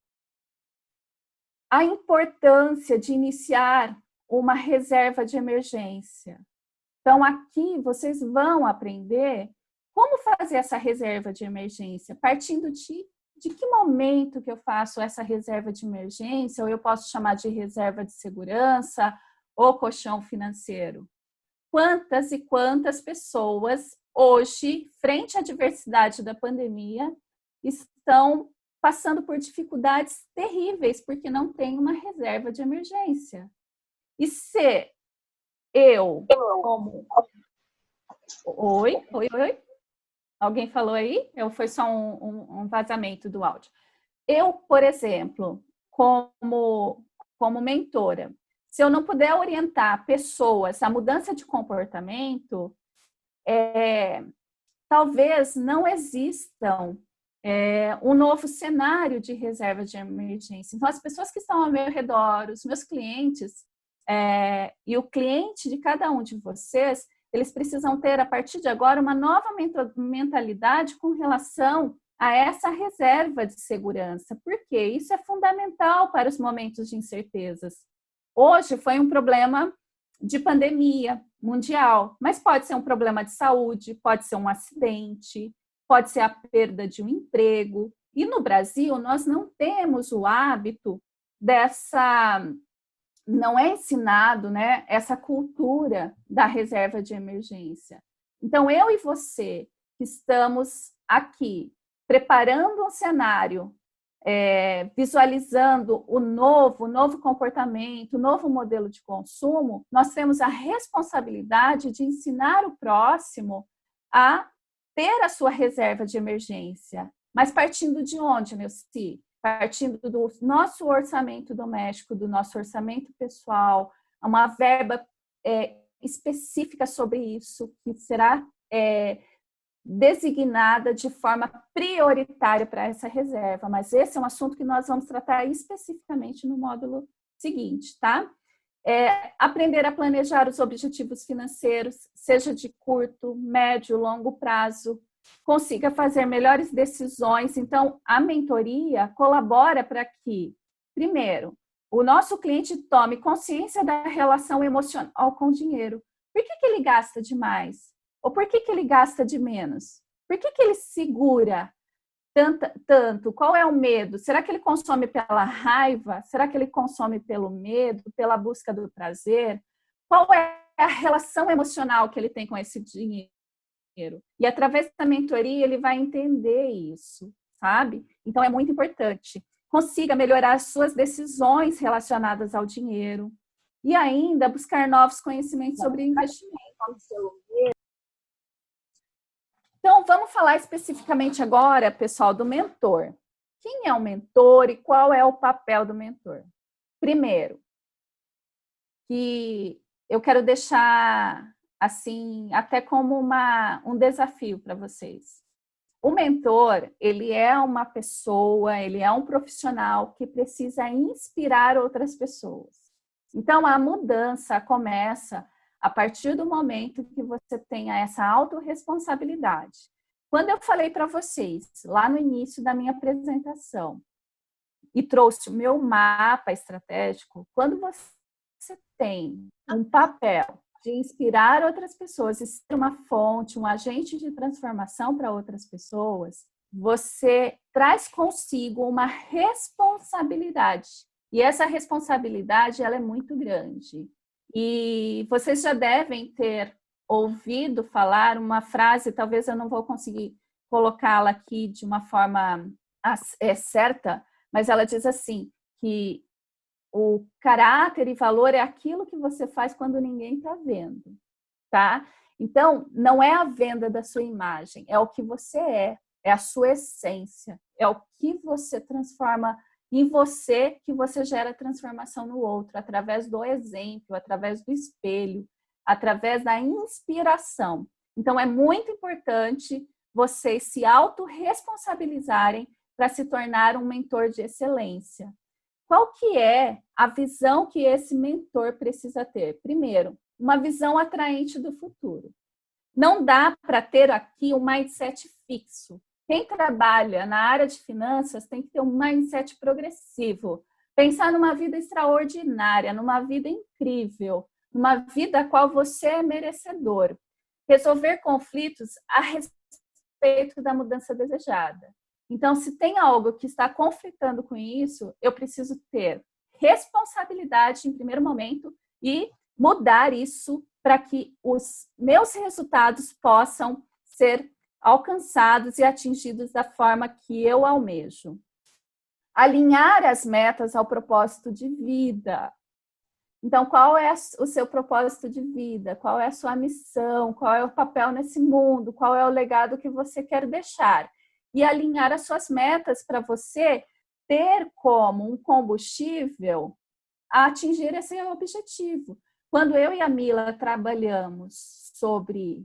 A importância de iniciar uma reserva de emergência. Então, aqui vocês vão aprender como fazer essa reserva de emergência, partindo de que momento que eu faço essa reserva de emergência, ou eu posso chamar de reserva de segurança, ou colchão financeiro. Quantas e quantas pessoas hoje, frente à adversidade da pandemia, estão passando por dificuldades terríveis, porque não tem uma reserva de emergência. E se eu, como... Oi? Alguém falou aí? Foi só um vazamento do áudio. Eu, por exemplo, como mentora, se eu não puder orientar pessoas à mudança de comportamento, talvez não existam um novo cenário de reserva de emergência. Então, as pessoas que estão ao meu redor, os meus clientes, e o cliente de cada um de vocês, eles precisam ter, a partir de agora, uma nova mentalidade com relação a essa reserva de segurança, porque isso é fundamental para os momentos de incertezas. Hoje foi um problema de pandemia mundial, mas pode ser um problema de saúde, pode ser um acidente, pode ser a perda de um emprego. E no Brasil, nós não temos o hábito não é ensinado, né, essa cultura da reserva de emergência. Então, eu e você, que estamos aqui, preparando um cenário, visualizando o novo comportamento, o novo modelo de consumo, nós temos a responsabilidade de ensinar o próximo a ter a sua reserva de emergência. Mas partindo de onde, Neuci? Partindo do nosso orçamento doméstico, do nosso orçamento pessoal, uma verba específica sobre isso, que será designada de forma prioritária para essa reserva. Mas esse é um assunto que nós vamos tratar especificamente no módulo seguinte, tá? Aprender a planejar os objetivos financeiros, seja de curto, médio, longo prazo, consiga fazer melhores decisões. Então, a mentoria colabora para que, primeiro, o nosso cliente tome consciência da relação emocional com o dinheiro. Por que ele gasta demais? Ou por que ele gasta de menos? Por que ele segura tanto? Qual é o medo? Será que ele consome pela raiva? Será que ele consome pelo medo, pela busca do prazer? Qual é a relação emocional que ele tem com esse dinheiro? E através da mentoria ele vai entender isso, sabe? Então é muito importante. Consiga melhorar as suas decisões relacionadas ao dinheiro e ainda buscar novos conhecimentos sobre investimento. Então vamos falar especificamente agora, pessoal, do mentor. Quem é o mentor e qual é o papel do mentor? Primeiro, que eu quero deixar assim, até como um desafio para vocês. O mentor, ele é uma pessoa, ele é um profissional que precisa inspirar outras pessoas. Então, a mudança começa a partir do momento que você tenha essa autorresponsabilidade. Quando eu falei para vocês, lá no início da minha apresentação, e trouxe o meu mapa estratégico, quando você tem um papel de inspirar outras pessoas e ser uma fonte, um agente de transformação para outras pessoas, você traz consigo uma responsabilidade. E essa responsabilidade, ela é muito grande. E vocês já devem ter ouvido falar uma frase, talvez eu não vou conseguir colocá-la aqui de uma forma certa, mas ela diz assim, que o caráter e valor é aquilo que você faz quando ninguém está vendo, tá? Então, não é a venda da sua imagem, é o que você é a sua essência, é o que você transforma em você, que você gera transformação no outro, através do exemplo, através do espelho, através da inspiração. Então, é muito importante vocês se autorresponsabilizarem para se tornar um mentor de excelência. Qual que é a visão que esse mentor precisa ter? Primeiro, uma visão atraente do futuro. Não dá para ter aqui um mindset fixo. Quem trabalha na área de finanças tem que ter um mindset progressivo. Pensar numa vida extraordinária, numa vida incrível, numa vida a qual você é merecedor. Resolver conflitos a respeito da mudança desejada. Então, se tem algo que está conflitando com isso, eu preciso ter responsabilidade em primeiro momento e mudar isso para que os meus resultados possam ser alcançados e atingidos da forma que eu almejo. Alinhar as metas ao propósito de vida. Então, qual é o seu propósito de vida? Qual é a sua missão? Qual é o papel nesse mundo? Qual é o legado que você quer deixar? E alinhar as suas metas para você ter como um combustível a atingir esse objetivo. Quando eu e a Mila trabalhamos sobre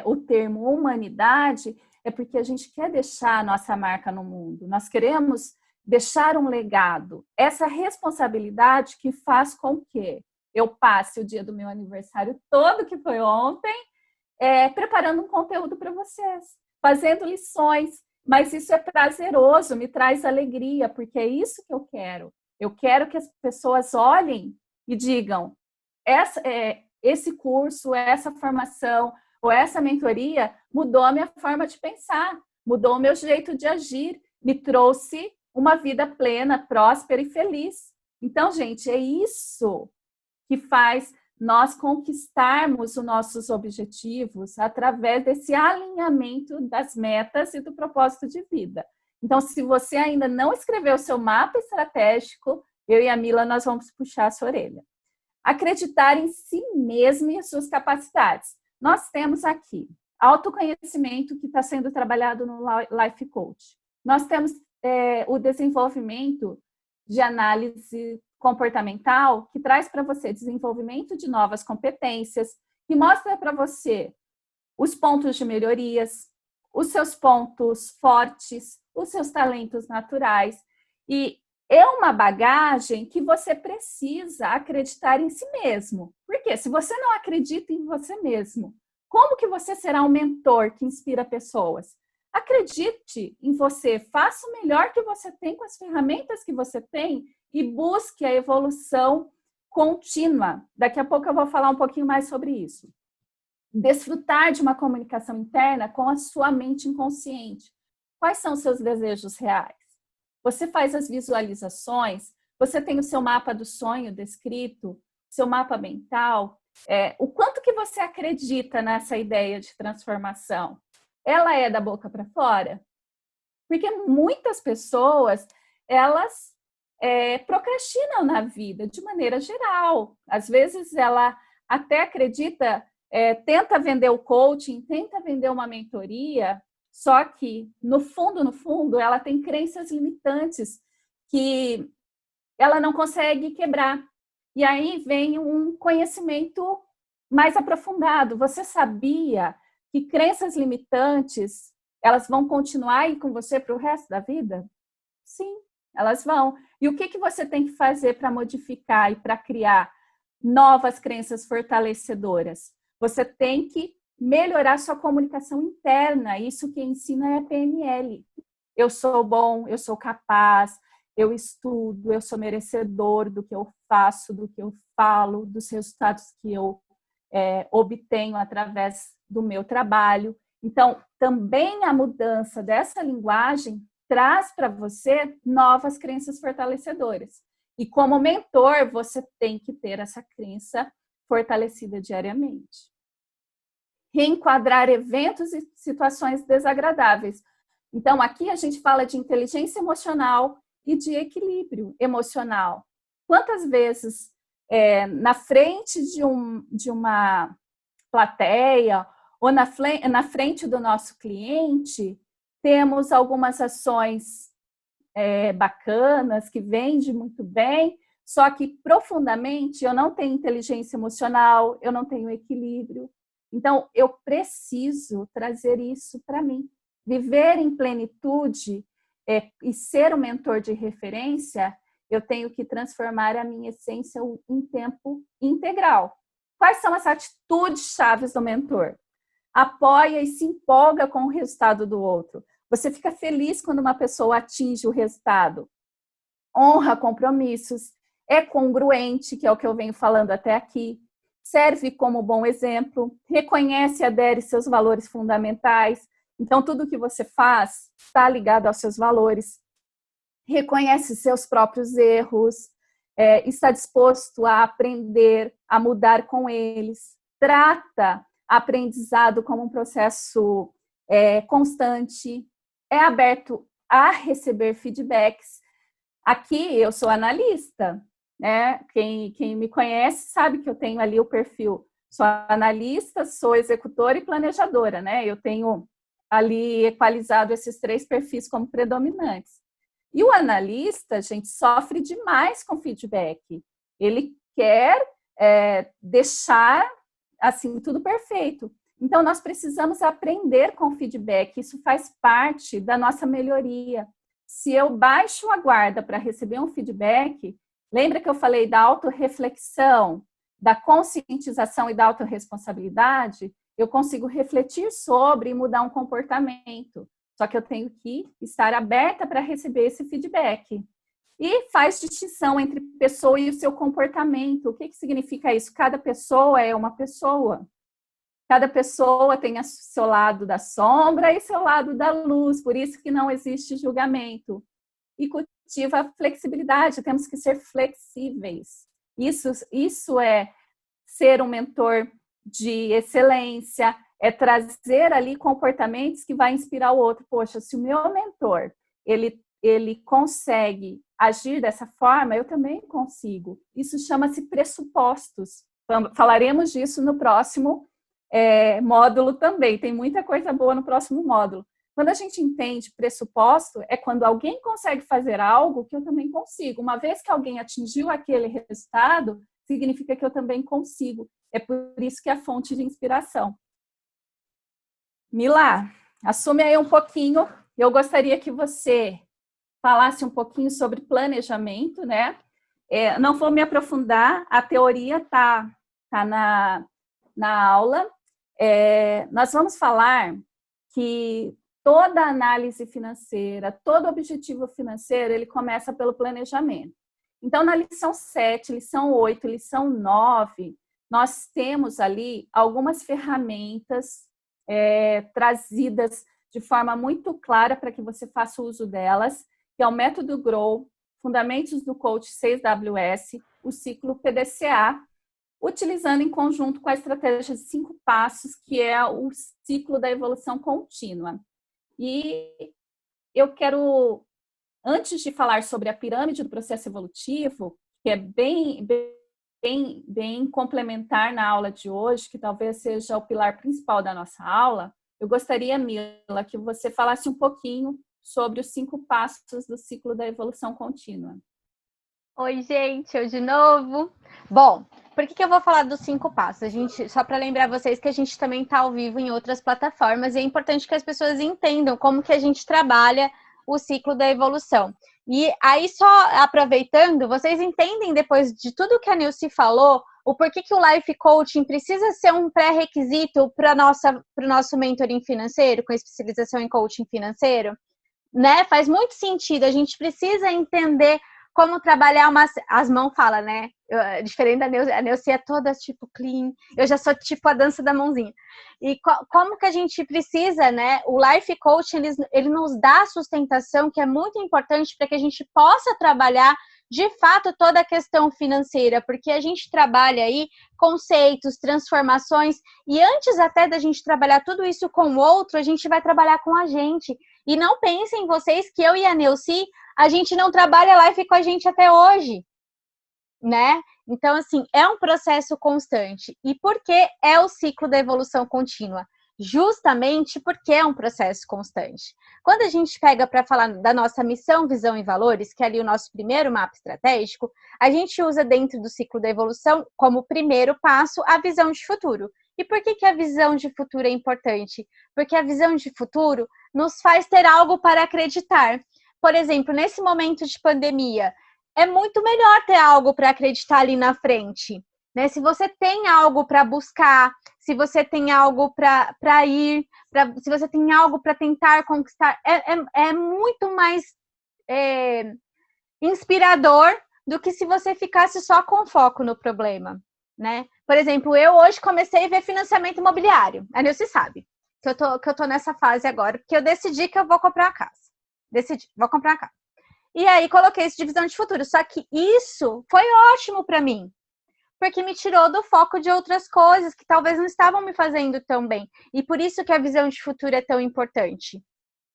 o termo humanidade, é porque a gente quer deixar a nossa marca no mundo. Nós queremos deixar um legado. Essa responsabilidade que faz com que eu passe o dia do meu aniversário todo, que foi ontem, preparando um conteúdo para vocês, fazendo lições, mas isso é prazeroso, me traz alegria, porque é isso que eu quero. Eu quero que as pessoas olhem e digam, esse curso, essa formação ou essa mentoria mudou a minha forma de pensar, mudou o meu jeito de agir, me trouxe uma vida plena, próspera e feliz. Então, gente, é isso que faz nós conquistarmos os nossos objetivos através desse alinhamento das metas e do propósito de vida. Então, se você ainda não escreveu o seu mapa estratégico, eu e a Mila, nós vamos puxar a sua orelha. Acreditar em si mesmo e as suas capacidades. Nós temos aqui autoconhecimento que está sendo trabalhado no Life Coach. Nós temos o desenvolvimento de análise comportamental, que traz para você desenvolvimento de novas competências, que mostra para você os pontos de melhorias, os seus pontos fortes, os seus talentos naturais. E é uma bagagem que você precisa acreditar em si mesmo. Porque se você não acredita em você mesmo, como que você será um mentor que inspira pessoas? Acredite em você, faça o melhor que você tem com as ferramentas que você tem e busque a evolução contínua. Daqui a pouco eu vou falar um pouquinho mais sobre isso. Desfrutar de uma comunicação interna com a sua mente inconsciente. Quais são os seus desejos reais? Você faz as visualizações, você tem o seu mapa do sonho descrito, seu mapa mental. O quanto que você acredita nessa ideia de transformação? Ela é da boca para fora? Porque muitas pessoas, elas procrastinam na vida, de maneira geral. Às vezes, ela até acredita, tenta vender o coaching, tenta vender uma mentoria, só que, no fundo, ela tem crenças limitantes que ela não consegue quebrar. E aí vem um conhecimento mais aprofundado. Você sabia que crenças limitantes, elas vão continuar aí com você para o resto da vida? Sim, elas vão. E o que você tem que fazer para modificar e para criar novas crenças fortalecedoras? Você tem que melhorar sua comunicação interna. Isso que ensina é PNL. Eu sou bom, eu sou capaz, eu estudo, eu sou merecedor do que eu faço, do que eu falo, dos resultados que eu obtenho através do meu trabalho. Então, também a mudança dessa linguagem traz para você novas crenças fortalecedoras. E como mentor, você tem que ter essa crença fortalecida diariamente. Reenquadrar eventos e situações desagradáveis. Então, aqui a gente fala de inteligência emocional e de equilíbrio emocional. Quantas vezes, na frente de uma plateia ou na frente do nosso cliente, temos algumas ações bacanas, que vendem muito bem, só que profundamente eu não tenho inteligência emocional, eu não tenho equilíbrio. Então, eu preciso trazer isso para mim. Viver em plenitude e ser um mentor de referência, eu tenho que transformar a minha essência em tempo integral. Quais são as atitudes chaves do mentor? Apoia e se empolga com o resultado do outro. Você fica feliz quando uma pessoa atinge o resultado. Honra compromissos, é congruente, que é o que eu venho falando até aqui. Serve como bom exemplo, reconhece e adere seus valores fundamentais. Então, tudo que você faz está ligado aos seus valores. Reconhece seus próprios erros, está disposto a aprender, a mudar com eles. Trata aprendizado como um processo constante. É aberto a receber feedbacks. Aqui eu sou analista, né? Quem me conhece sabe que eu tenho ali o perfil. Sou analista, sou executora e planejadora, né? Eu tenho ali equalizado esses 3 perfis como predominantes. E o analista, gente, sofre demais com feedback. Ele quer deixar assim tudo perfeito. Então, nós precisamos aprender com feedback. Isso faz parte da nossa melhoria. Se eu baixo a guarda para receber um feedback, lembra que eu falei da autorreflexão, da conscientização e da autorresponsabilidade? Eu consigo refletir sobre e mudar um comportamento. Só que eu tenho que estar aberta para receber esse feedback. E faz distinção entre pessoa e o seu comportamento. O que significa isso? Cada pessoa é uma pessoa. Cada pessoa tem o seu lado da sombra e seu lado da luz. Por isso que não existe julgamento. E cultiva a flexibilidade. Temos que ser flexíveis. Isso é ser um mentor de excelência, é trazer ali comportamentos que vai inspirar o outro. Poxa, se o meu mentor, ele consegue agir dessa forma, eu também consigo. Isso chama-se pressupostos. Falaremos disso no próximo módulo também. Tem muita coisa boa no próximo módulo. Quando a gente entende pressuposto, é quando alguém consegue fazer algo que eu também consigo. Uma vez que alguém atingiu aquele resultado, significa que eu também consigo. É por isso que é a fonte de inspiração. Mila, assume aí um pouquinho. Eu gostaria que você falasse um pouquinho sobre planejamento, né? Não vou me aprofundar, a teoria tá na aula. Nós vamos falar que toda análise financeira, todo objetivo financeiro, ele começa pelo planejamento. Então, na lição 7, lição 8, lição 9, nós temos ali algumas ferramentas trazidas de forma muito clara para que você faça uso delas, que é o método GROW, Fundamentos do Coach 6WS, o ciclo PDCA, utilizando em conjunto com a estratégia de 5 passos, que é o ciclo da evolução contínua. E eu quero, antes de falar sobre a pirâmide do processo evolutivo, que é bem complementar na aula de hoje, que talvez seja o pilar principal da nossa aula, eu gostaria, Mila, que você falasse um pouquinho sobre os 5 passos do ciclo da evolução contínua. Oi, gente, eu de novo. Bom, por que eu vou falar dos 5 passos? Só para lembrar vocês que a gente também está ao vivo em outras plataformas e é importante que as pessoas entendam como que a gente trabalha o ciclo da evolução. E aí, só aproveitando, vocês entendem depois de tudo que a Nilce falou, o porquê que o Life Coaching precisa ser um pré-requisito para o nosso mentoring financeiro, com especialização em coaching financeiro? Né? Faz muito sentido, a gente precisa entender como trabalhar as mãos fala, né? Diferente da Neuci, a Neuci é toda tipo clean, eu já sou tipo a dança da mãozinha. E como que a gente precisa, né? O Life Coaching, ele nos dá a sustentação que é muito importante para que a gente possa trabalhar de fato toda a questão financeira, porque a gente trabalha aí conceitos, transformações, e antes até da gente trabalhar tudo isso com o outro, a gente vai trabalhar com a gente. E não pensem vocês que eu e a Neuci, a gente não trabalha Life com a gente até hoje, né? Então, assim, é um processo constante. E por que é o ciclo da evolução contínua? Justamente porque é um processo constante. Quando a gente pega para falar da nossa missão, visão e valores, que é ali o nosso primeiro mapa estratégico, a gente usa dentro do ciclo da evolução como primeiro passo a visão de futuro. E por que a visão de futuro é importante? Porque a visão de futuro nos faz ter algo para acreditar. Por exemplo, nesse momento de pandemia, é muito melhor ter algo para acreditar ali na frente, né? Se você tem algo para buscar, se você tem algo para ir, se você tem algo para tentar conquistar, é muito mais inspirador do que se você ficasse só com foco no problema, né? Por exemplo, eu hoje comecei a ver financiamento imobiliário. A Nilce sabe que eu tô nessa fase agora, porque eu decidi que eu vou comprar uma casa. Vou comprar uma casa. E aí coloquei isso de visão de futuro. Só que isso foi ótimo para mim, porque me tirou do foco de outras coisas que talvez não estavam me fazendo tão bem. E por isso que a visão de futuro é tão importante,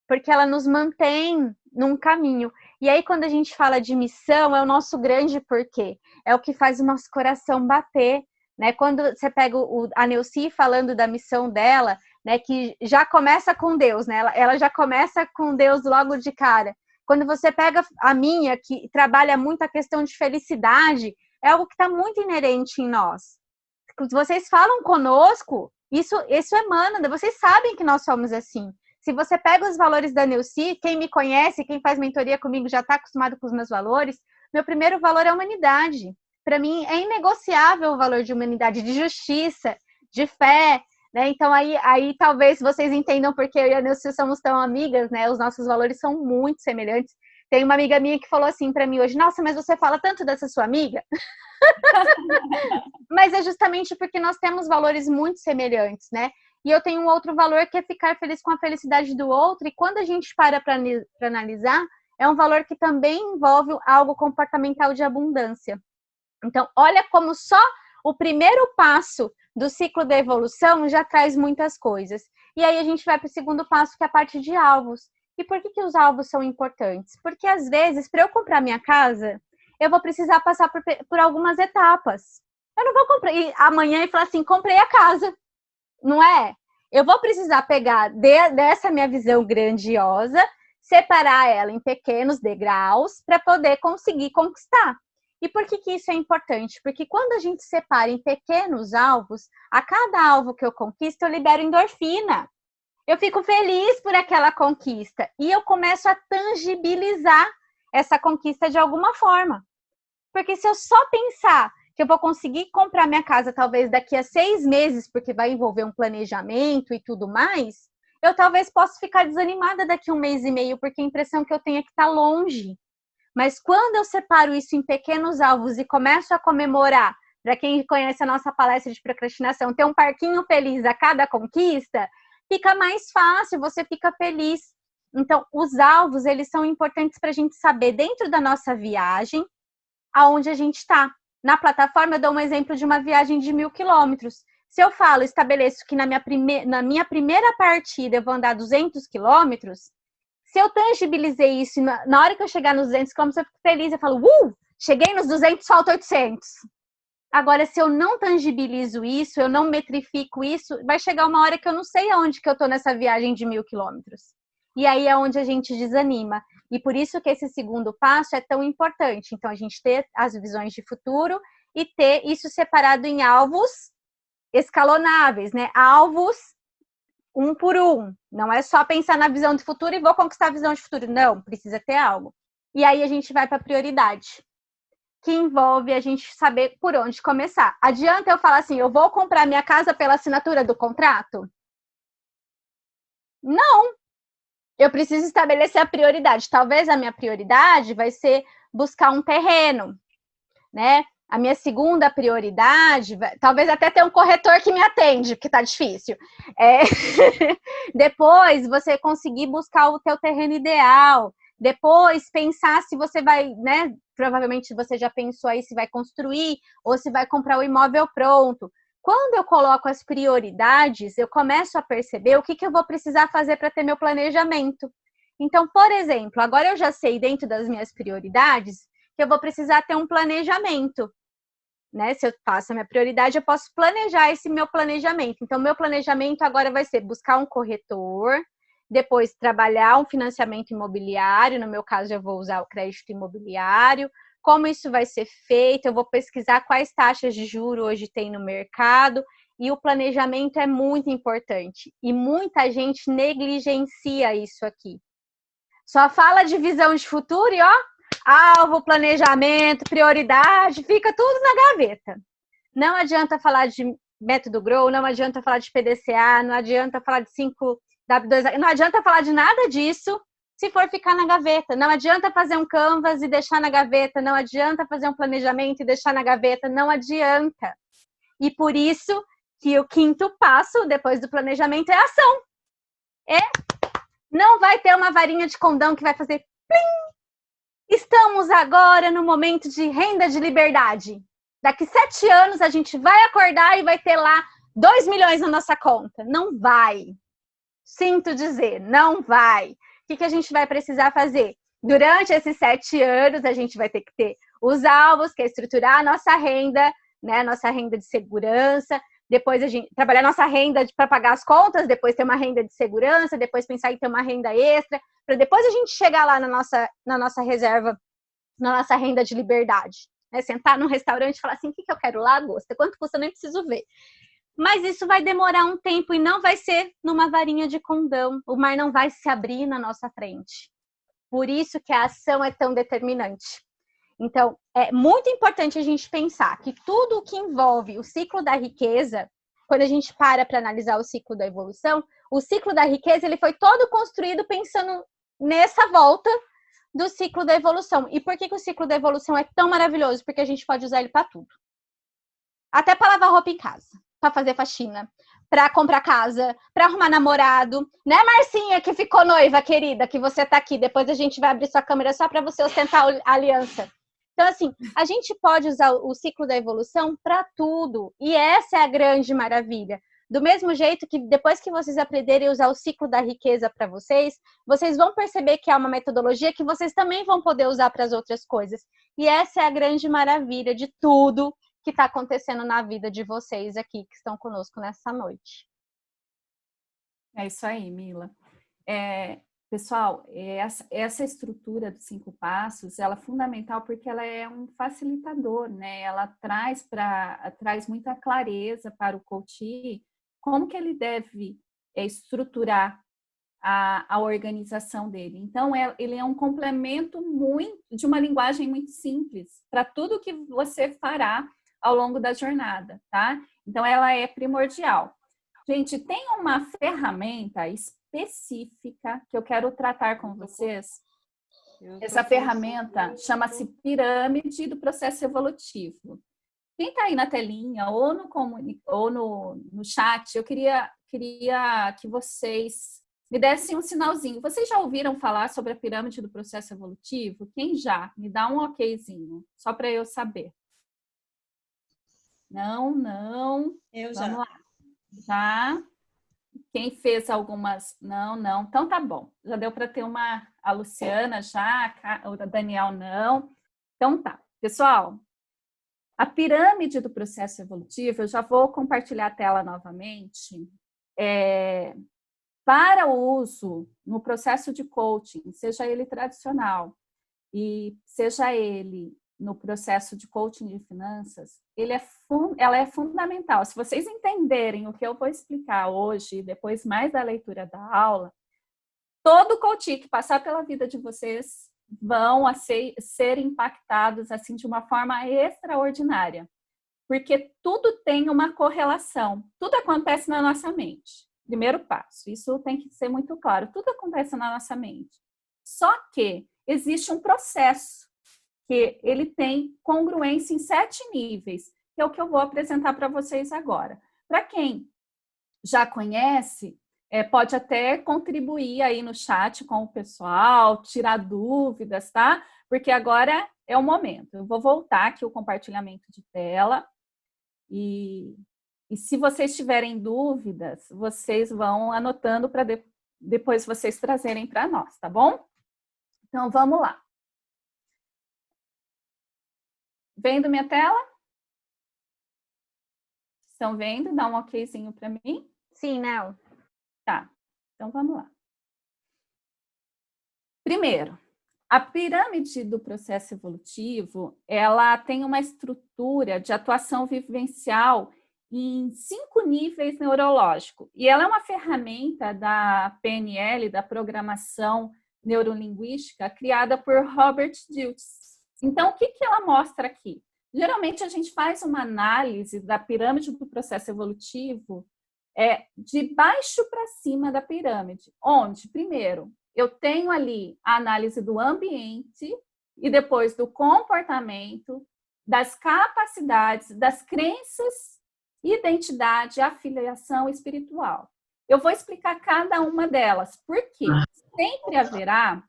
porque ela nos mantém num caminho. E aí quando a gente fala de missão, é o nosso grande porquê. É o que faz o nosso coração bater, né? Quando você pega a Neuci falando da missão dela, né, que já começa com Deus, né? Ela já começa com Deus logo de cara. Quando você pega a minha, que trabalha muito a questão de felicidade, é algo que está muito inerente em nós. Vocês falam conosco, isso emana, vocês sabem que nós somos assim. Se você pega os valores da Neuci, quem me conhece, quem faz mentoria comigo já está acostumado com os meus valores, meu primeiro valor é a humanidade. Para mim é inegociável o valor de humanidade, de justiça, de fé, né? Então aí talvez vocês entendam porque eu e a Neuci somos tão amigas, né? Os nossos valores são muito semelhantes. Tem uma amiga minha que falou assim para mim hoje: nossa, mas você fala tanto dessa sua amiga? Mas é justamente porque nós temos valores muito semelhantes, né? E eu tenho um outro valor que é ficar feliz com a felicidade do outro. E quando a gente para analisar, é um valor que também envolve algo comportamental de abundância. Então, olha como só o primeiro passo do ciclo da evolução já traz muitas coisas. E aí a gente vai para o segundo passo, que é a parte de alvos. E por que os alvos são importantes? Porque às vezes, para eu comprar minha casa, eu vou precisar passar por algumas etapas. Eu não vou comprar amanhã e falar assim, comprei a casa. Não é? Eu vou precisar pegar dessa minha visão grandiosa, separar ela em pequenos degraus para poder conseguir conquistar. E por que isso é importante? Porque quando a gente separa em pequenos alvos, a cada alvo que eu conquisto, eu libero endorfina. Eu fico feliz por aquela conquista e eu começo a tangibilizar essa conquista de alguma forma. Porque se eu só pensar que eu vou conseguir comprar minha casa talvez daqui a 6 meses, porque vai envolver um planejamento e tudo mais, eu talvez possa ficar desanimada daqui a 1 mês e meio, porque a impressão que eu tenho é que está longe. Mas quando eu separo isso em pequenos alvos e começo a comemorar, para quem conhece a nossa palestra de procrastinação, ter um parquinho feliz a cada conquista, fica mais fácil, você fica feliz. Então, os alvos, eles são importantes para a gente saber dentro da nossa viagem, aonde a gente está. Na plataforma, eu dou um exemplo de uma viagem de 1.000 quilômetros. Se eu estabeleço que na minha primeira partida eu vou andar 200 quilômetros, se eu tangibilizei isso, na hora que eu chegar nos 200 quilômetros, eu fico feliz, eu falo, cheguei nos 200, falta 800. Agora, se eu não tangibilizo isso, eu não metrifico isso, vai chegar uma hora que eu não sei aonde que eu tô nessa viagem de 1.000 quilômetros. E aí é onde a gente desanima. E por isso que esse segundo passo é tão importante. Então, a gente ter as visões de futuro e ter isso separado em alvos escalonáveis, né? Alvos 1 por 1. Não é só pensar na visão de futuro e vou conquistar a visão de futuro. Não, precisa ter algo. E aí a gente vai para a prioridade, que envolve a gente saber por onde começar. Adianta eu falar assim, eu vou comprar minha casa pela assinatura do contrato? Não. eu preciso estabelecer a prioridade. Talvez a minha prioridade vai ser buscar um terreno, né? A minha segunda prioridade, talvez até ter um corretor que me atende, porque tá difícil. Depois, você conseguir buscar o teu terreno ideal. Depois, pensar se você vai, né? Provavelmente você já pensou aí se vai construir ou se vai comprar o imóvel pronto. Quando eu coloco as prioridades, eu começo a perceber o que eu vou precisar fazer para ter meu planejamento. Então, por exemplo, agora eu já sei dentro das minhas prioridades que eu vou precisar ter um planejamento. Né? Se eu faço a minha prioridade, eu posso planejar esse meu planejamento. Então, meu planejamento agora vai ser buscar um corretor, depois trabalhar um financiamento imobiliário, no meu caso eu vou usar o crédito imobiliário, como isso vai ser feito, eu vou pesquisar quais taxas de juros hoje tem no mercado, e o planejamento é muito importante. E muita gente negligencia isso aqui. Só fala de visão de futuro e alvo, planejamento, prioridade, fica tudo na gaveta. Não adianta falar de método Grow, não adianta falar de PDCA, não adianta falar de 5W2, não adianta falar de nada disso se for ficar na gaveta. Não adianta fazer um Canvas e deixar na gaveta, não adianta fazer um planejamento e deixar na gaveta, não adianta. E por isso que o quinto passo, depois do planejamento, é a ação. Não vai ter uma varinha de condão que vai fazer plim. Estamos agora no momento de renda de liberdade. Daqui 7 anos a gente vai acordar e vai ter lá 2 milhões na nossa conta. Não vai. Sinto dizer, não vai. O que a gente vai precisar fazer? Durante esses 7 anos, a gente vai ter que ter os alvos, que é estruturar a nossa renda, né? Nossa renda de segurança. Depois a gente trabalhar nossa renda para pagar as contas, depois ter uma renda de segurança, depois pensar em ter uma renda extra, para depois a gente chegar lá na nossa reserva, na nossa renda de liberdade. Né? Sentar num restaurante e falar assim, o que eu quero lá, Gosta? Quanto custa? Eu nem preciso ver. Mas isso vai demorar um tempo e não vai ser numa varinha de condão. O mar não vai se abrir na nossa frente. Por isso que a ação é tão determinante. Então, é muito importante a gente pensar que tudo o que envolve o ciclo da riqueza, quando a gente para analisar o ciclo da evolução, o ciclo da riqueza ele foi todo construído pensando nessa volta do ciclo da evolução. E por que o ciclo da evolução é tão maravilhoso? Porque a gente pode usar ele para tudo. Até para lavar roupa em casa, para fazer faxina, para comprar casa, para arrumar namorado. Né, Marcinha, que ficou noiva, querida, que você tá aqui. Depois a gente vai abrir sua câmera só para você ostentar a aliança. Então, assim, a gente pode usar o ciclo da evolução para tudo. E essa é a grande maravilha. Do mesmo jeito que depois que vocês aprenderem a usar o ciclo da riqueza para vocês vão perceber que é uma metodologia que vocês também vão poder usar para as outras coisas. E essa é a grande maravilha de tudo que está acontecendo na vida de vocês aqui, que estão conosco nessa noite. É isso aí, Mila. Pessoal, essa estrutura dos 5 passos, ela é fundamental porque ela é um facilitador, né? Ela traz muita clareza para o coach como que ele deve estruturar a organização dele. Então, ele é um complemento de uma linguagem muito simples para tudo que você fará ao longo da jornada, tá? Então, ela é primordial. Gente, tem uma ferramenta específica que eu quero tratar com vocês. Essa ferramenta chama-se Pirâmide do Processo Evolutivo. Quem está aí na telinha ou no chat, eu queria que vocês me dessem um sinalzinho. Vocês já ouviram falar sobre a Pirâmide do Processo Evolutivo? Quem já? Me dá um okzinho, só para eu saber. Não. Eu já. Vamos lá. Já? Quem fez algumas? Não. Então tá bom. Já deu para ter a Luciana já, o Daniel não. Então tá. Pessoal, a pirâmide do processo evolutivo, eu já vou compartilhar a tela novamente. Para o uso no processo de coaching, seja ele tradicional e seja ele no processo de coaching de finanças, ela é fundamental. Se vocês entenderem o que eu vou explicar hoje, depois mais da leitura da aula, todo coach que passar pela vida de vocês vão ser impactados assim de uma forma extraordinária, porque tudo tem uma correlação, tudo acontece na nossa mente, Primeiro passo. Isso tem que ser muito claro. Tudo acontece na nossa mente. Só que existe um processo que ele tem congruência em 7 níveis, que é o que eu vou apresentar para vocês agora. Para quem já conhece, pode até contribuir aí no chat com o pessoal, tirar dúvidas, tá? Porque agora é o momento. Eu vou voltar aqui o compartilhamento de tela e se vocês tiverem dúvidas, vocês vão anotando para depois vocês trazerem para nós, tá bom? Então, vamos lá. Vendo minha tela? Estão vendo? Dá um okzinho para mim? Sim, Nel. Tá, então vamos lá. Primeiro, a pirâmide do processo evolutivo, ela tem uma estrutura de atuação vivencial em 5 níveis neurológicos. E ela é uma ferramenta da PNL, da programação neurolinguística, criada por Robert Dilts. Então, o que ela mostra aqui? Geralmente, a gente faz uma análise da pirâmide do processo evolutivo de baixo para cima da pirâmide, onde, primeiro, eu tenho ali a análise do ambiente e depois do comportamento, das capacidades, das crenças, identidade, afiliação espiritual. Eu vou explicar cada uma delas, porque sempre haverá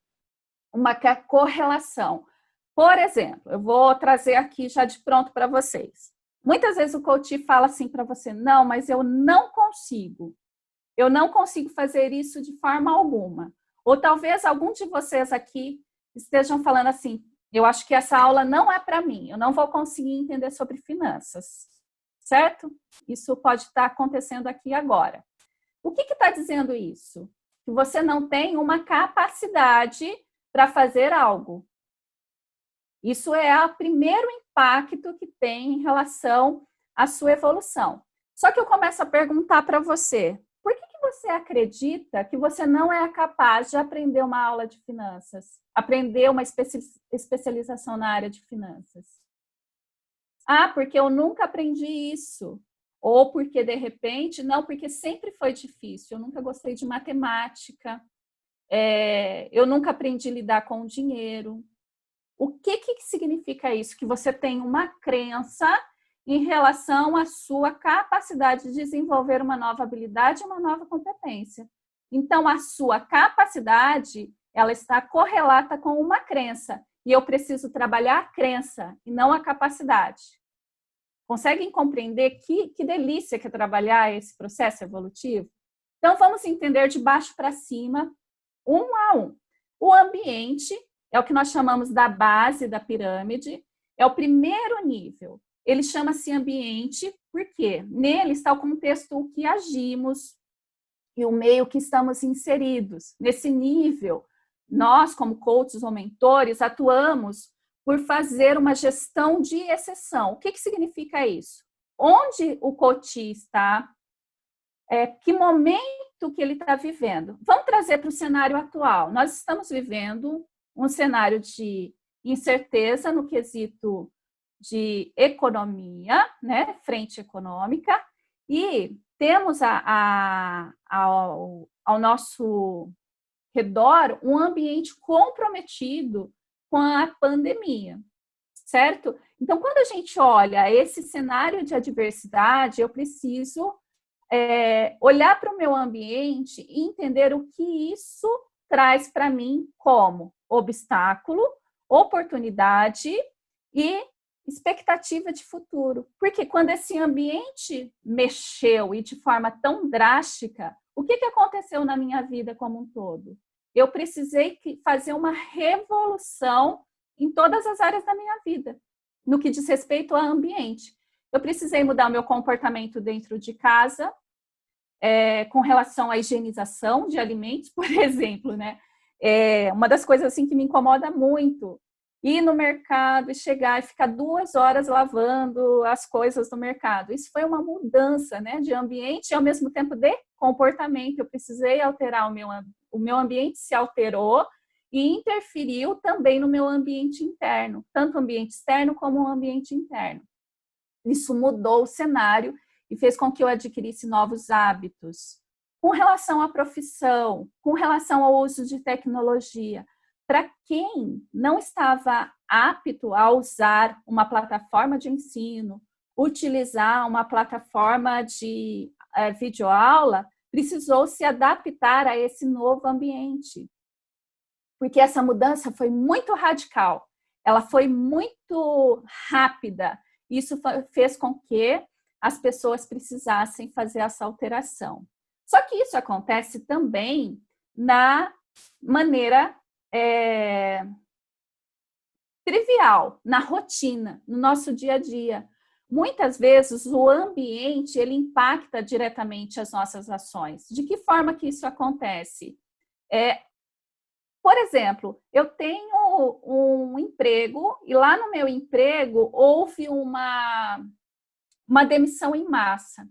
uma correlação. Por exemplo, eu vou trazer aqui já de pronto para vocês. Muitas vezes o coach fala assim para você, não, mas eu não consigo fazer isso de forma alguma. Ou talvez algum de vocês aqui estejam falando assim, eu acho que essa aula não é para mim, eu não vou conseguir entender sobre finanças, certo? Isso pode estar acontecendo aqui agora. O que está dizendo isso? Que você não tem uma capacidade para fazer algo. Isso é o primeiro impacto que tem em relação à sua evolução. Só que eu começo a perguntar para você, por que você acredita que você não é capaz de aprender uma aula de finanças? Aprender uma especialização na área de finanças? Ah, porque eu nunca aprendi isso. Ou porque, de repente, não, porque sempre foi difícil. Eu nunca gostei de matemática. Eu nunca aprendi a lidar com o dinheiro. O que significa isso? Que você tem uma crença em relação à sua capacidade de desenvolver uma nova habilidade e uma nova competência. Então, a sua capacidade, ela está correlata com uma crença. E eu preciso trabalhar a crença e não a capacidade. Conseguem compreender que delícia que é trabalhar esse processo evolutivo? Então, vamos entender de baixo para cima, um a um. O ambiente é o que nós chamamos da base da pirâmide, é o primeiro nível. Ele chama-se ambiente porque nele está o contexto o que agimos e o meio que estamos inseridos. Nesse nível, nós, como coaches ou mentores, atuamos por fazer uma gestão de exceção. O que significa isso? Onde o coach está, que momento que ele está vivendo. Vamos trazer para o cenário atual. Nós estamos vivendo um cenário de incerteza no quesito de economia, né, frente econômica, e temos ao nosso redor um ambiente comprometido com a pandemia, certo? Então, quando a gente olha esse cenário de adversidade, eu preciso olhar para o meu ambiente e entender o que isso traz para mim como obstáculo, oportunidade e expectativa de futuro. Porque quando esse ambiente mexeu e de forma tão drástica, o que aconteceu na minha vida como um todo? Eu precisei fazer uma revolução em todas as áreas da minha vida, no que diz respeito ao ambiente. Eu precisei mudar o meu comportamento dentro de casa, com relação à higienização de alimentos, por exemplo, né? Uma das coisas assim que me incomoda muito, ir no mercado e chegar e ficar 2 horas lavando as coisas do mercado. Isso foi uma mudança, né, de ambiente e ao mesmo tempo de comportamento. Eu precisei alterar o meu ambiente se alterou e interferiu também no meu ambiente interno, tanto o ambiente externo como o ambiente interno. Isso mudou o cenário e fez com que eu adquirisse novos hábitos, com relação à profissão, com relação ao uso de tecnologia. Para quem não estava apto a usar uma plataforma de ensino, utilizar uma plataforma de videoaula, precisou se adaptar a esse novo ambiente. Porque essa mudança foi muito radical, ela foi muito rápida. Isso fez com que as pessoas precisassem fazer essa alteração. Só que isso acontece também na maneira trivial, na rotina, no nosso dia a dia. Muitas vezes o ambiente ele impacta diretamente as nossas ações. De que forma que isso acontece? Por exemplo, eu tenho um emprego e lá no meu emprego houve uma demissão em massa.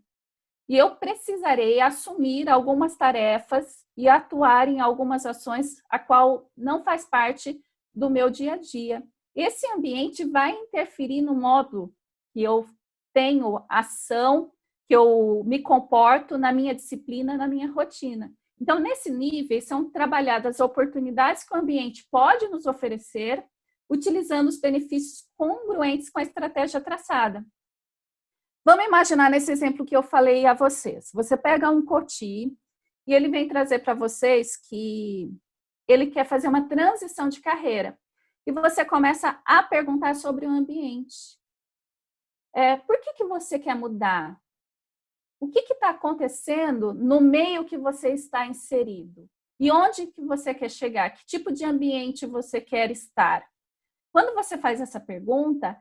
E eu precisarei assumir algumas tarefas e atuar em algumas ações a qual não faz parte do meu dia a dia. Esse ambiente vai interferir no modo que eu tenho ação, que eu me comporto na minha disciplina, na minha rotina. Então, nesse nível, são trabalhadas as oportunidades que o ambiente pode nos oferecer, utilizando os benefícios congruentes com a estratégia traçada. Vamos imaginar nesse exemplo que eu falei a vocês. Você pega um coach e ele vem trazer para vocês que ele quer fazer uma transição de carreira. E você começa a perguntar sobre o ambiente. Por que você quer mudar? O que está acontecendo no meio que você está inserido? E onde que você quer chegar? Que tipo de ambiente você quer estar? Quando você faz essa pergunta,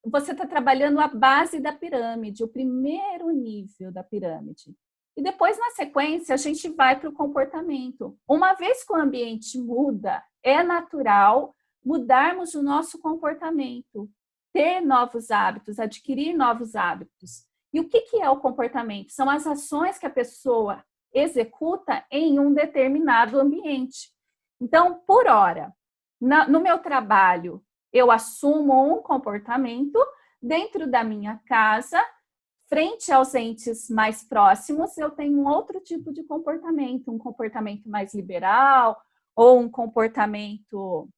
você está trabalhando a base da pirâmide, o primeiro nível da pirâmide. E depois, na sequência, a gente vai para o comportamento. Uma vez que o ambiente muda, é natural mudarmos o nosso comportamento, ter novos hábitos, adquirir novos hábitos. E o que é o comportamento? São as ações que a pessoa executa em um determinado ambiente. Então, por hora, no meu trabalho, eu assumo um comportamento dentro da minha casa, frente aos entes mais próximos, eu tenho um outro tipo de comportamento, um comportamento mais liberal ou um comportamento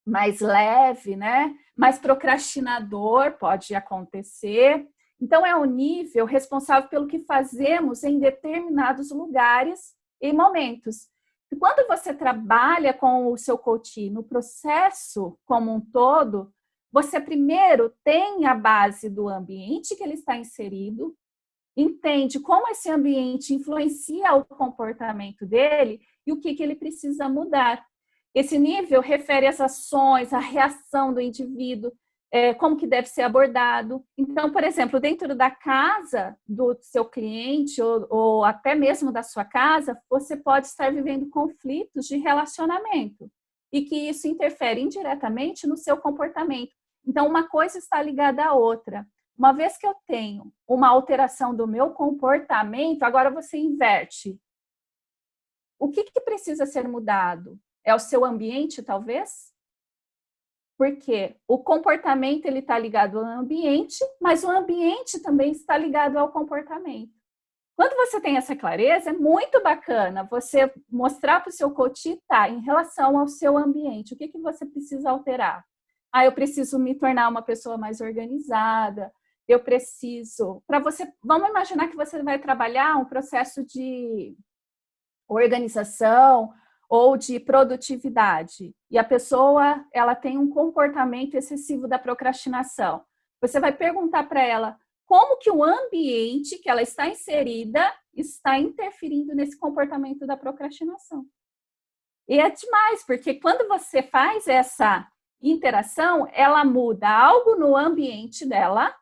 mais leve, né? Mais procrastinador, pode acontecer. Então, é o nível responsável pelo que fazemos em determinados lugares e momentos. E quando você trabalha com o seu coach no processo como um todo, você primeiro tem a base do ambiente que ele está inserido, entende como esse ambiente influencia o comportamento dele e o que ele precisa mudar. Esse nível refere às ações, à reação do indivíduo, como que deve ser abordado. Então, por exemplo, dentro da casa do seu cliente ou até mesmo da sua casa, você pode estar vivendo conflitos de relacionamento e que isso interfere indiretamente no seu comportamento. Então, uma coisa está ligada à outra. Uma vez que eu tenho uma alteração do meu comportamento, agora você inverte. O que precisa ser mudado? É o seu ambiente, talvez? Porque o comportamento ele está ligado ao ambiente, mas o ambiente também está ligado ao comportamento. Quando você tem essa clareza, é muito bacana você mostrar para o seu coach, em relação ao seu ambiente, o que você precisa alterar? Eu preciso me tornar uma pessoa mais organizada, eu preciso... Vamos imaginar que você vai trabalhar um processo de organização ou de produtividade, e a pessoa ela tem um comportamento excessivo da procrastinação. Você vai perguntar para ela como que o ambiente que ela está inserida está interferindo nesse comportamento da procrastinação. E é demais, porque quando você faz essa interação, ela muda algo no ambiente dela,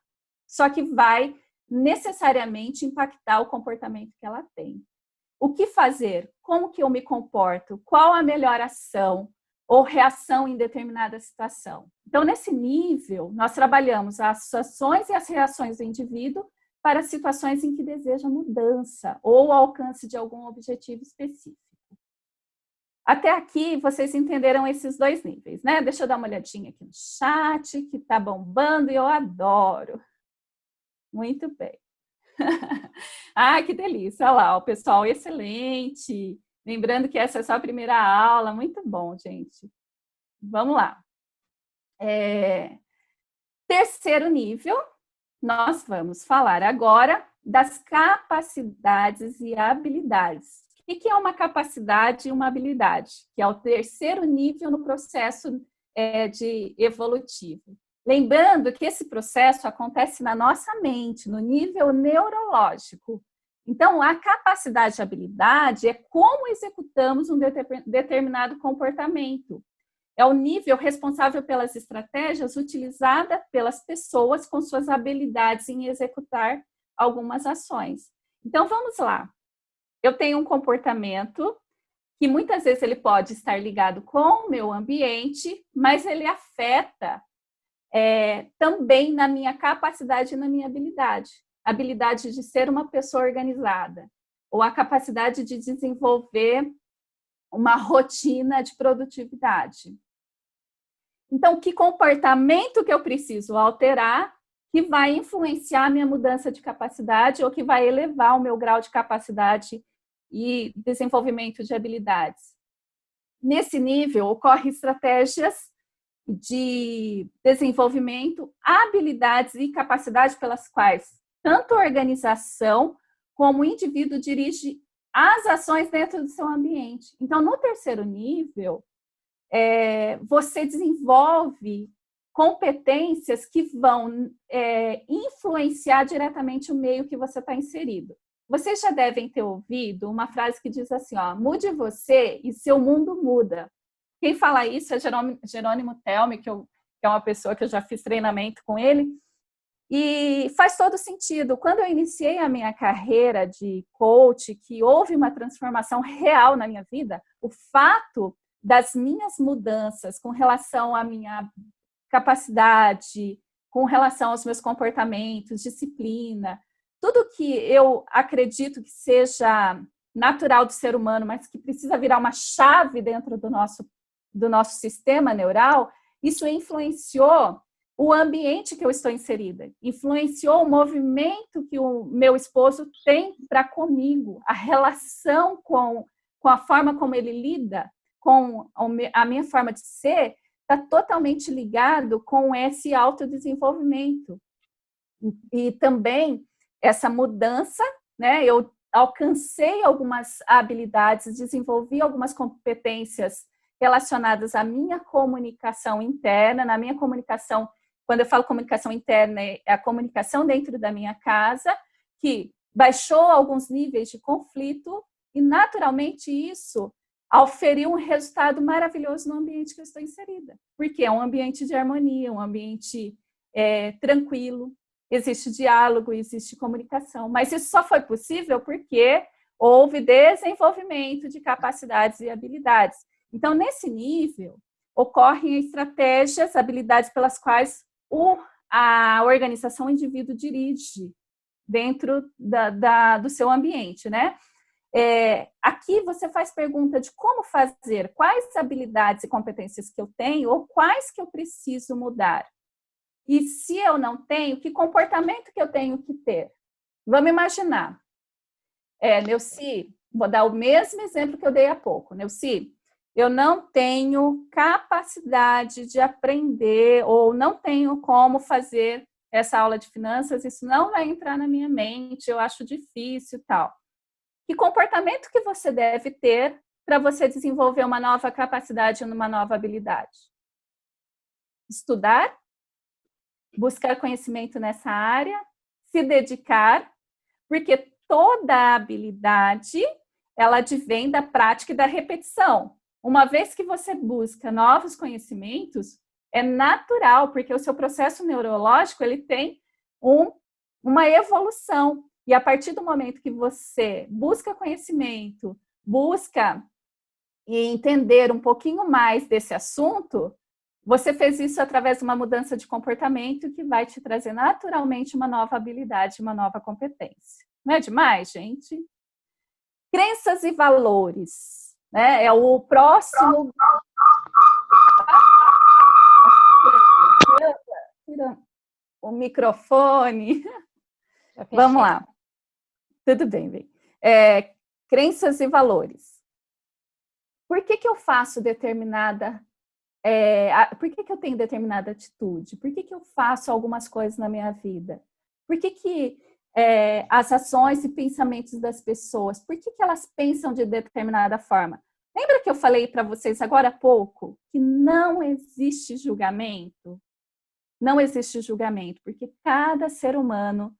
só que vai necessariamente impactar o comportamento que ela tem. O que fazer? Como que eu me comporto? Qual a melhor ação ou reação em determinada situação? Então, nesse nível, nós trabalhamos as ações e as reações do indivíduo para situações em que deseja mudança ou alcance de algum objetivo específico. Até aqui, vocês entenderam esses dois níveis, né? Deixa eu dar uma olhadinha aqui no chat, que está bombando e eu adoro. Muito bem. Ah, que delícia! Olha lá, o pessoal excelente. Lembrando que essa é só a primeira aula. Muito bom, gente. Vamos lá. Terceiro nível, nós vamos falar agora das capacidades e habilidades. O que é uma capacidade e uma habilidade? Que é o terceiro nível no processo de evolutivo. Lembrando que esse processo acontece na nossa mente, no nível neurológico. Então, a capacidade e habilidade é como executamos um determinado comportamento. É o nível responsável pelas estratégias utilizadas pelas pessoas com suas habilidades em executar algumas ações. Então, vamos lá. Eu tenho um comportamento que muitas vezes ele pode estar ligado com o meu ambiente, mas ele afeta também na minha capacidade e na minha habilidade. A habilidade de ser uma pessoa organizada, ou a capacidade de desenvolver uma rotina de produtividade. Então, que comportamento que eu preciso alterar que vai influenciar a minha mudança de capacidade ou que vai elevar o meu grau de capacidade e desenvolvimento de habilidades? Nesse nível, ocorrem estratégias de desenvolvimento, habilidades e capacidades pelas quais tanto a organização como o indivíduo dirige as ações dentro do seu ambiente. Então, no terceiro nível, você desenvolve competências que vão influenciar diretamente o meio que você está inserido. Vocês já devem ter ouvido uma frase que diz assim, ó, mude você e seu mundo muda. Quem fala isso é Jerônimo Telme, que é uma pessoa que eu já fiz treinamento com ele, e faz todo sentido. Quando eu iniciei a minha carreira de coach, que houve uma transformação real na minha vida, o fato das minhas mudanças com relação à minha capacidade, com relação aos meus comportamentos, disciplina, tudo que eu acredito que seja natural do ser humano, mas que precisa virar uma chave dentro do nosso sistema neural, isso influenciou o ambiente que eu estou inserida, influenciou o movimento que o meu esposo tem para comigo, a relação com a forma como ele lida com a minha forma de ser, está totalmente ligado com esse autodesenvolvimento. E também essa mudança, né? Eu alcancei algumas habilidades, desenvolvi algumas competências relacionadas à minha comunicação interna, na minha comunicação, quando eu falo comunicação interna, é a comunicação dentro da minha casa, que baixou alguns níveis de conflito e, naturalmente, isso auferiu um resultado maravilhoso no ambiente que eu estou inserida. Porque é um ambiente de harmonia, um ambiente tranquilo, existe diálogo, existe comunicação. Mas isso só foi possível porque houve desenvolvimento de capacidades e habilidades. Então, nesse nível, ocorrem estratégias, habilidades pelas quais a organização, o indivíduo dirige dentro do seu ambiente, né? Aqui você faz pergunta de como fazer, quais habilidades e competências que eu tenho ou quais que eu preciso mudar. E se eu não tenho, que comportamento que eu tenho que ter? Vamos imaginar. Neuci, vou dar o mesmo exemplo que eu dei há pouco. Neuci, eu não tenho capacidade de aprender ou não tenho como fazer essa aula de finanças, isso não vai entrar na minha mente, eu acho difícil e tal. Que comportamento que você deve ter para você desenvolver uma nova capacidade ou uma nova habilidade? Estudar, buscar conhecimento nessa área, se dedicar, porque toda habilidade, ela advém da prática e da repetição. Uma vez que você busca novos conhecimentos, é natural, porque o seu processo neurológico, ele tem uma evolução. E a partir do momento que você busca conhecimento, busca entender um pouquinho mais desse assunto, você fez isso através de uma mudança de comportamento que vai te trazer naturalmente uma nova habilidade, uma nova competência. Não é demais, gente? Crenças e valores, né? É o próximo... O microfone. Vamos lá. Tudo bem, bem. Crenças e valores. Por que eu faço determinada... por que eu tenho determinada atitude? Por que eu faço algumas coisas na minha vida? Por que as ações e pensamentos das pessoas, por que elas pensam de determinada forma? Lembra que eu falei para vocês agora há pouco que não existe julgamento? Não existe julgamento, porque cada ser humano,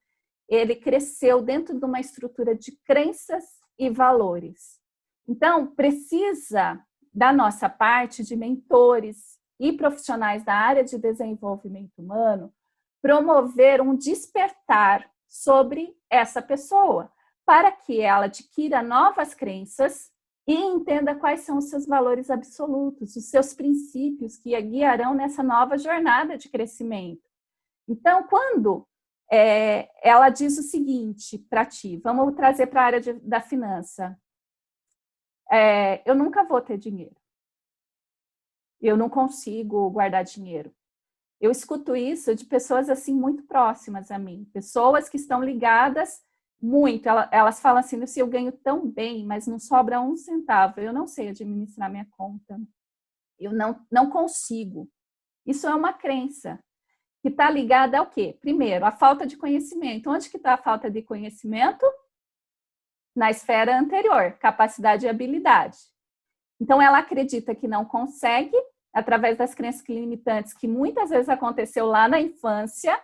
ele cresceu dentro de uma estrutura de crenças e valores. Então, precisa da nossa parte de mentores e profissionais da área de desenvolvimento humano promover um despertar sobre essa pessoa, para que ela adquira novas crenças e entenda quais são os seus valores absolutos, os seus princípios que a guiarão nessa nova jornada de crescimento. Então, quando ela diz o seguinte para ti, vamos trazer para a área da finança, eu nunca vou ter dinheiro, eu não consigo guardar dinheiro. Eu escuto isso de pessoas assim muito próximas a mim, pessoas que estão ligadas muito, elas falam assim, eu ganho tão bem, mas não sobra um centavo, eu não sei administrar minha conta, eu não consigo. Isso é uma crença que está ligada ao quê? Primeiro, a falta de conhecimento. Onde que está a falta de conhecimento? Na esfera anterior, capacidade e habilidade. Então, ela acredita que não consegue, através das crenças limitantes, que muitas vezes aconteceu lá na infância,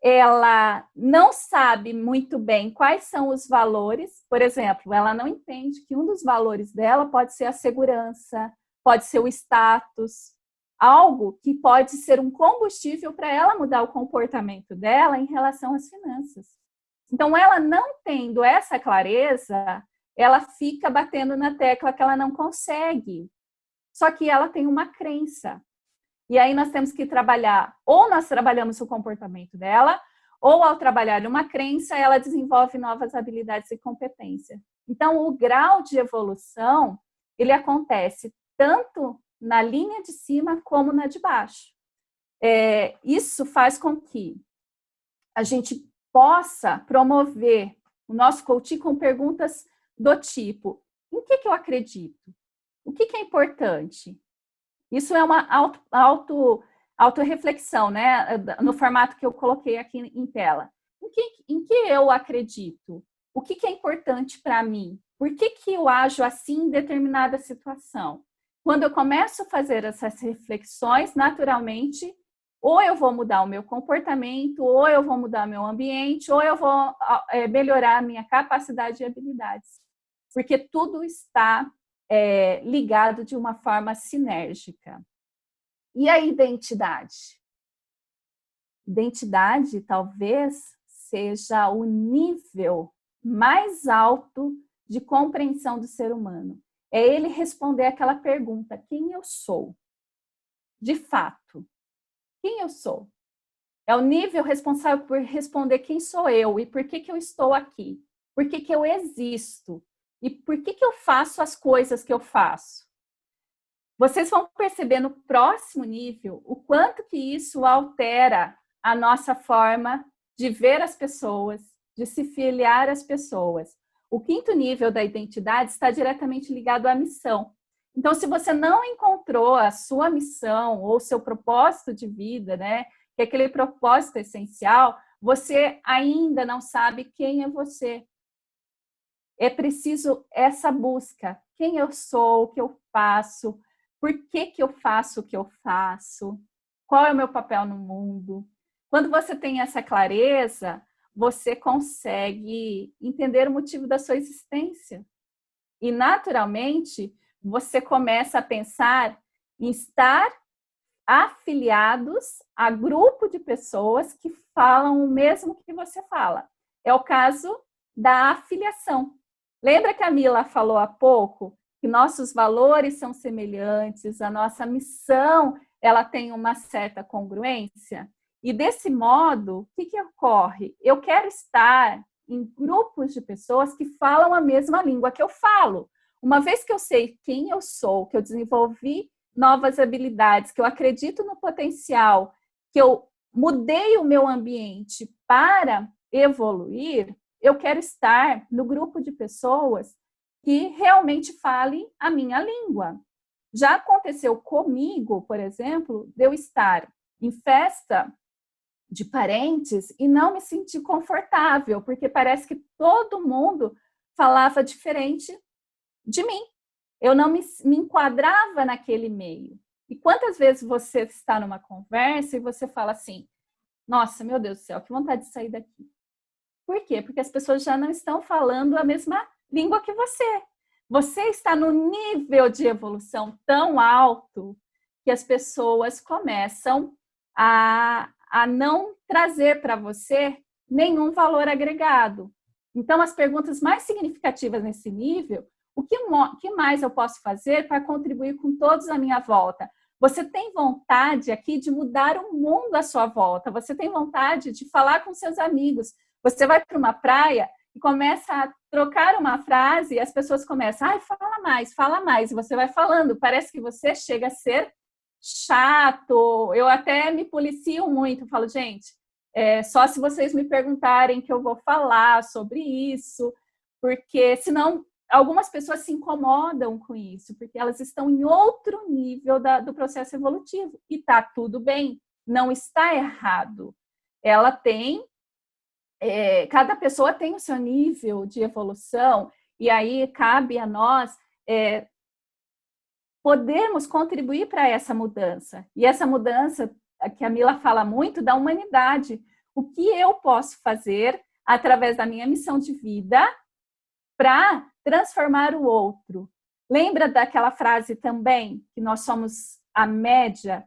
ela não sabe muito bem quais são os valores, por exemplo, ela não entende que um dos valores dela pode ser a segurança, pode ser o status, algo que pode ser um combustível para ela mudar o comportamento dela em relação às finanças. Então, ela não tendo essa clareza, ela fica batendo na tecla que ela não consegue. Só que ela tem uma crença. E aí nós temos que trabalhar, ou nós trabalhamos o comportamento dela, ou ao trabalhar uma crença, ela desenvolve novas habilidades e competências. Então, o grau de evolução, ele acontece tanto na linha de cima como na de baixo. Isso faz com que a gente possa promover o nosso coaching com perguntas do tipo, em que eu acredito? O que é importante? Isso é uma autorreflexão, né? No formato que eu coloquei aqui em tela. Em que eu acredito? O que é importante para mim? Por que eu ajo assim em determinada situação? Quando eu começo a fazer essas reflexões, naturalmente, ou eu vou mudar o meu comportamento, ou eu vou mudar meu ambiente, ou eu vou melhorar a minha capacidade e habilidades. Porque tudo está ligado de uma forma sinérgica. E a identidade? Identidade talvez seja o nível mais alto de compreensão do ser humano. É ele responder aquela pergunta, quem eu sou? De fato, quem eu sou? É o nível responsável por responder quem sou eu e por que eu estou aqui? Por que eu existo? E por que eu faço as coisas que eu faço? Vocês vão perceber no próximo nível o quanto que isso altera a nossa forma de ver as pessoas, de se filiar às pessoas. O quinto nível da identidade está diretamente ligado à missão. Então, se você não encontrou a sua missão ou seu propósito de vida, né, que é aquele propósito essencial, você ainda não sabe quem é você. É preciso essa busca. Quem eu sou, o que eu faço, por que eu faço o que eu faço, qual é o meu papel no mundo. Quando você tem essa clareza, você consegue entender o motivo da sua existência. E, naturalmente, você começa a pensar em estar afiliados a grupo de pessoas que falam o mesmo que você fala. É o caso da afiliação. Lembra que a Mila falou há pouco que nossos valores são semelhantes, a nossa missão ela tem uma certa congruência? E desse modo, o que ocorre? Eu quero estar em grupos de pessoas que falam a mesma língua que eu falo. Uma vez que eu sei quem eu sou, que eu desenvolvi novas habilidades, que eu acredito no potencial, que eu mudei o meu ambiente para evoluir, eu quero estar no grupo de pessoas que realmente falem a minha língua. Já aconteceu comigo, por exemplo, de eu estar em festa de parentes e não me sentir confortável, porque parece que todo mundo falava diferente de mim. Eu não me enquadrava naquele meio. E quantas vezes você está numa conversa e você fala assim, nossa, meu Deus do céu, que vontade de sair daqui. Por quê? Porque as pessoas já não estão falando a mesma língua que você. Você está no nível de evolução tão alto que as pessoas começam a não trazer para você nenhum valor agregado. Então, as perguntas mais significativas nesse nível, o que mais eu posso fazer para contribuir com todos à minha volta? Você tem vontade aqui de mudar o mundo à sua volta, você tem vontade de falar com seus amigos, você vai para uma praia e começa a trocar uma frase e as pessoas começam, ai, fala mais, e você vai falando, parece que você chega a ser chato, eu até me policio muito, falo, gente, só se vocês me perguntarem que eu vou falar sobre isso, porque senão algumas pessoas se incomodam com isso, porque elas estão em outro nível do processo evolutivo, e tá tudo bem, não está errado. Ela tem, cada pessoa tem o seu nível de evolução, e aí cabe a nós podermos contribuir para essa mudança. E essa mudança, que a Mila fala muito, da humanidade. O que eu posso fazer através da minha missão de vida para transformar o outro? Lembra daquela frase também, que nós somos a média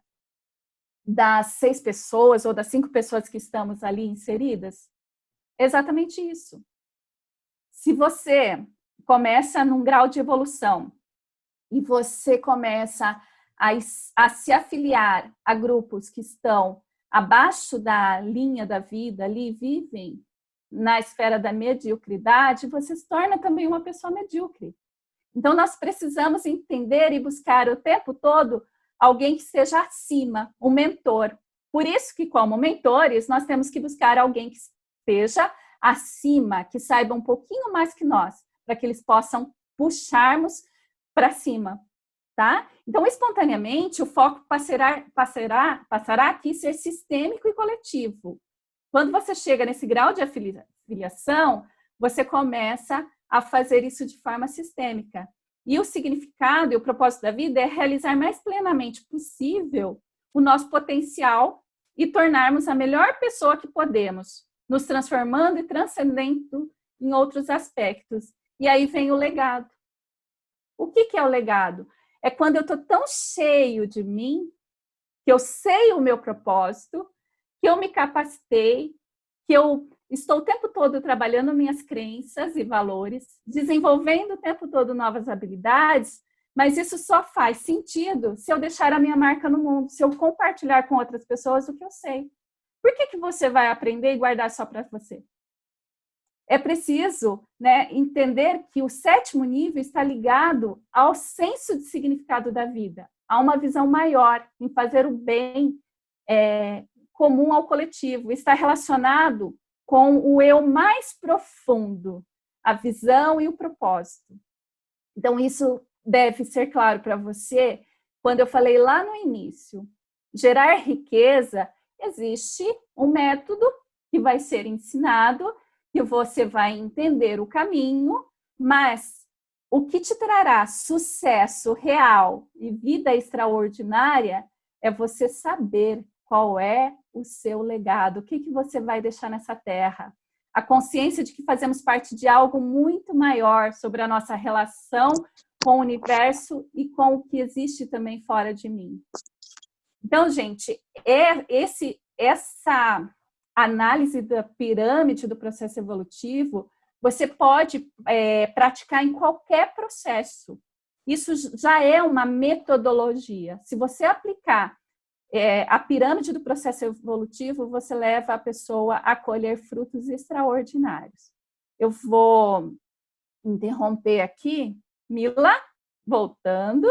das 6 pessoas ou das 5 pessoas que estamos ali inseridas? Exatamente isso. Se você começa num grau de evolução e você começa a se afiliar a grupos que estão abaixo da linha da vida, ali vivem na esfera da mediocridade, você se torna também uma pessoa medíocre. Então, nós precisamos entender e buscar o tempo todo alguém que seja acima, um mentor. Por isso que, como mentores, nós temos que buscar alguém que esteja acima, que saiba um pouquinho mais que nós, para que eles possam puxarmos para cima, tá? Então, espontaneamente, o foco passará aqui a ser sistêmico e coletivo. Quando você chega nesse grau de afiliação, você começa a fazer isso de forma sistêmica. E o significado e o propósito da vida é realizar mais plenamente possível o nosso potencial e tornarmos a melhor pessoa que podemos, nos transformando e transcendendo em outros aspectos. E aí vem o legado. O que é o legado? É quando eu estou tão cheio de mim, que eu sei o meu propósito, que eu me capacitei, que eu estou o tempo todo trabalhando minhas crenças e valores, desenvolvendo o tempo todo novas habilidades, mas isso só faz sentido se eu deixar a minha marca no mundo, se eu compartilhar com outras pessoas o que eu sei. Por que você vai aprender e guardar só para você? É preciso, né, entender que o 7º nível está ligado ao senso de significado da vida, a uma visão maior, em fazer o bem comum ao coletivo. Está relacionado com o eu mais profundo, a visão e o propósito. Então, isso deve ser claro para você. Quando eu falei lá no início, gerar riqueza, existe um método que vai ser ensinado, que você vai entender o caminho, mas o que te trará sucesso real e vida extraordinária é você saber qual é o seu legado, o que você vai deixar nessa terra. A consciência de que fazemos parte de algo muito maior sobre a nossa relação com o universo e com o que existe também fora de mim. Então, gente, essa análise da pirâmide do processo evolutivo, você pode praticar em qualquer processo. Isso já é uma metodologia. Se você aplicar a pirâmide do processo evolutivo, você leva a pessoa a colher frutos extraordinários. Eu vou interromper aqui. Mila, voltando.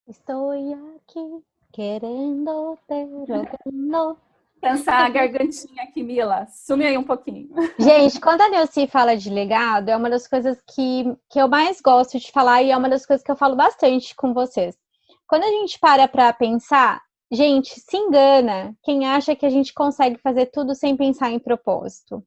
Estou aqui querendo te rogando. Cansar a gargantinha aqui, Mila. Sume aí um pouquinho. Gente, quando a Neuci fala de legado, é uma das coisas que eu mais gosto de falar e é uma das coisas que eu falo bastante com vocês. Quando a gente para pensar, gente, se engana quem acha que a gente consegue fazer tudo sem pensar em propósito.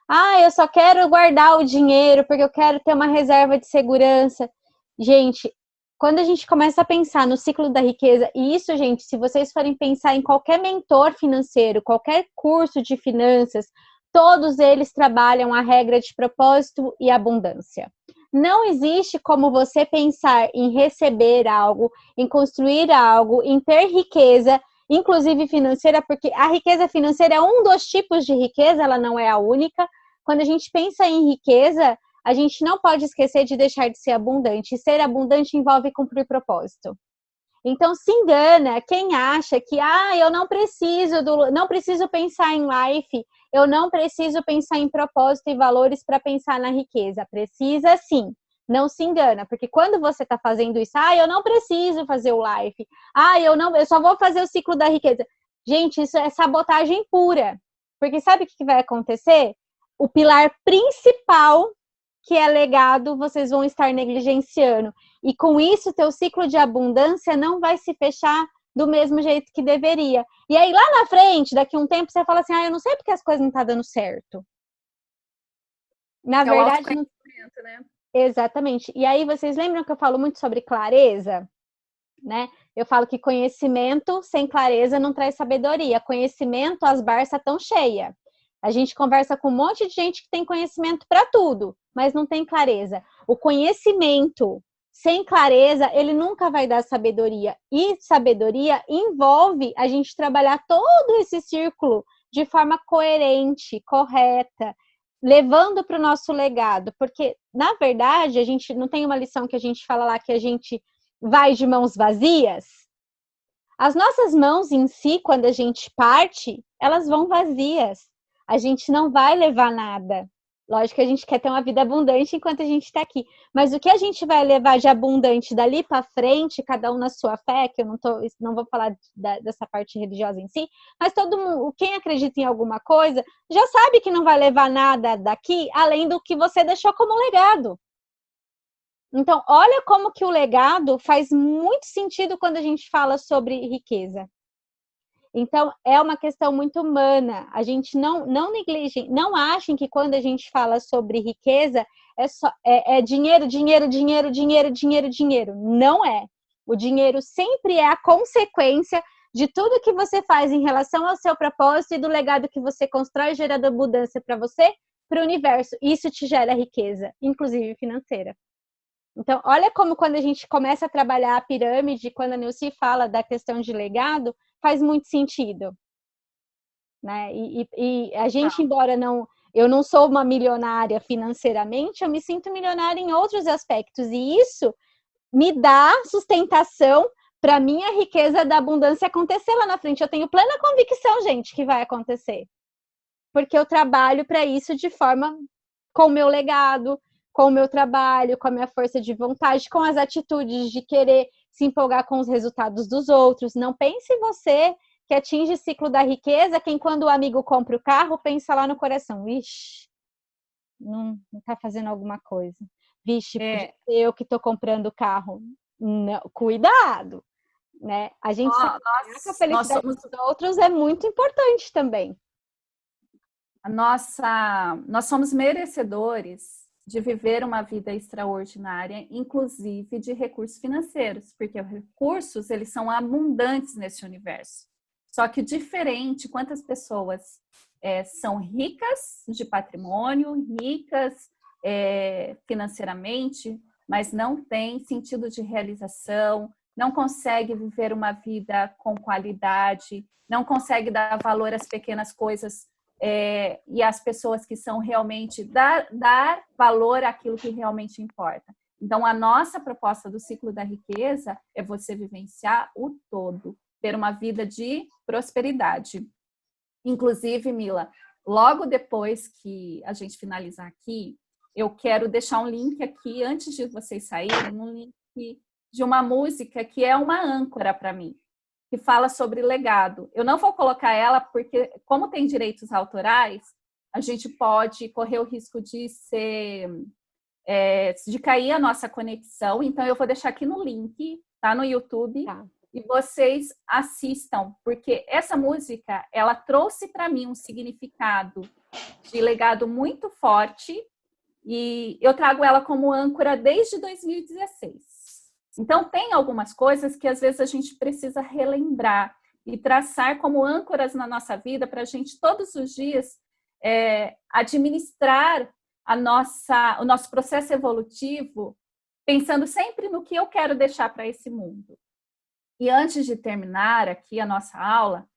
Ah, eu só quero guardar o dinheiro porque eu quero ter uma reserva de segurança. Gente, quando a gente começa a pensar no ciclo da riqueza, e isso, gente, se vocês forem pensar em qualquer mentor financeiro, qualquer curso de finanças, todos eles trabalham a regra de propósito e abundância. Não existe como você pensar em receber algo, em construir algo, em ter riqueza, inclusive financeira, porque a riqueza financeira é um dos tipos de riqueza, ela não é a única. Quando a gente pensa em riqueza, a gente não pode esquecer de deixar de ser abundante. E ser abundante envolve cumprir propósito. Então, se engana quem acha que eu não preciso pensar em life, eu não preciso pensar em propósito e valores para pensar na riqueza. Precisa sim. Não se engana, porque quando você está fazendo isso, eu não preciso fazer o life, eu só vou fazer o ciclo da riqueza. Gente, isso é sabotagem pura. Porque sabe o que vai acontecer? O pilar principal, que é legado, vocês vão estar negligenciando. E com isso, teu ciclo de abundância não vai se fechar do mesmo jeito que deveria. E aí, lá na frente, daqui a um tempo, você fala assim, eu não sei porque as coisas não estão dando certo. Na verdade, não... né? Exatamente. E aí, vocês lembram que eu falo muito sobre clareza? Né? Eu falo que conhecimento sem clareza não traz sabedoria. Conhecimento, as barças estão cheias. A gente conversa com um monte de gente que tem conhecimento para tudo, mas não tem clareza. O conhecimento sem clareza, ele nunca vai dar sabedoria. E sabedoria envolve a gente trabalhar todo esse círculo de forma coerente, correta, levando para o nosso legado. Porque, na verdade, a gente não tem uma lição que a gente fala lá que a gente vai de mãos vazias. As nossas mãos em si, quando a gente parte, elas vão vazias. A gente não vai levar nada. Lógico que a gente quer ter uma vida abundante enquanto a gente está aqui. Mas o que a gente vai levar de abundante dali para frente, cada um na sua fé, que eu não vou falar dessa parte religiosa em si, mas todo mundo, quem acredita em alguma coisa, já sabe que não vai levar nada daqui, além do que você deixou como legado. Então, olha como que o legado faz muito sentido quando a gente fala sobre riqueza. Então, é uma questão muito humana. A gente não negligencia, não achem que quando a gente fala sobre riqueza é dinheiro, dinheiro, dinheiro, dinheiro, dinheiro, dinheiro. Não é. O dinheiro sempre é a consequência de tudo que você faz em relação ao seu propósito e do legado que você constrói, gerando abundância para você, para o universo. Isso te gera riqueza, inclusive financeira. Então, olha como quando a gente começa a trabalhar a pirâmide, quando a Neuci fala da questão de legado, faz muito sentido. Né? E a gente, embora eu não sou uma milionária financeiramente, eu me sinto milionária em outros aspectos. E isso me dá sustentação para a minha riqueza da abundância acontecer lá na frente. Eu tenho plena convicção, gente, que vai acontecer. Porque eu trabalho para isso de forma com o meu legado, com o meu trabalho, com a minha força de vontade, com as atitudes de querer se empolgar com os resultados dos outros. Não pense você que atinge o ciclo da riqueza, quem quando o amigo compra o carro, pensa lá no coração, vixe, não tá fazendo alguma coisa. Vixe, eu que tô comprando o carro. Não, cuidado, né? A gente sabe que a felicidade dos outros é muito importante também. Nós somos merecedores de viver uma vida extraordinária, inclusive de recursos financeiros, porque os recursos, eles são abundantes nesse universo. Só que diferente, quantas pessoas são ricas de patrimônio, ricas financeiramente, mas não têm sentido de realização, não consegue viver uma vida com qualidade, não consegue dar valor às pequenas coisas e às pessoas que são realmente dar valor àquilo que realmente importa. Então, a nossa proposta do ciclo da riqueza é você vivenciar o todo, ter uma vida de prosperidade. Inclusive, Mila, logo depois que a gente finalizar aqui, eu quero deixar um link aqui, antes de vocês saírem, um link de uma música que é uma âncora para mim. que fala sobre legado. Eu não vou colocar ela porque, como tem direitos autorais, a gente pode correr o risco de de cair a nossa conexão. Então, eu vou deixar aqui no link, tá? No YouTube. Tá. E vocês assistam, porque essa música, ela trouxe para mim um significado de legado muito forte e eu trago ela como âncora desde 2016. Então, tem algumas coisas que às vezes a gente precisa relembrar e traçar como âncoras na nossa vida para a gente todos os dias administrar o nosso processo evolutivo, pensando sempre no que eu quero deixar para esse mundo. E antes de terminar aqui a nossa aula,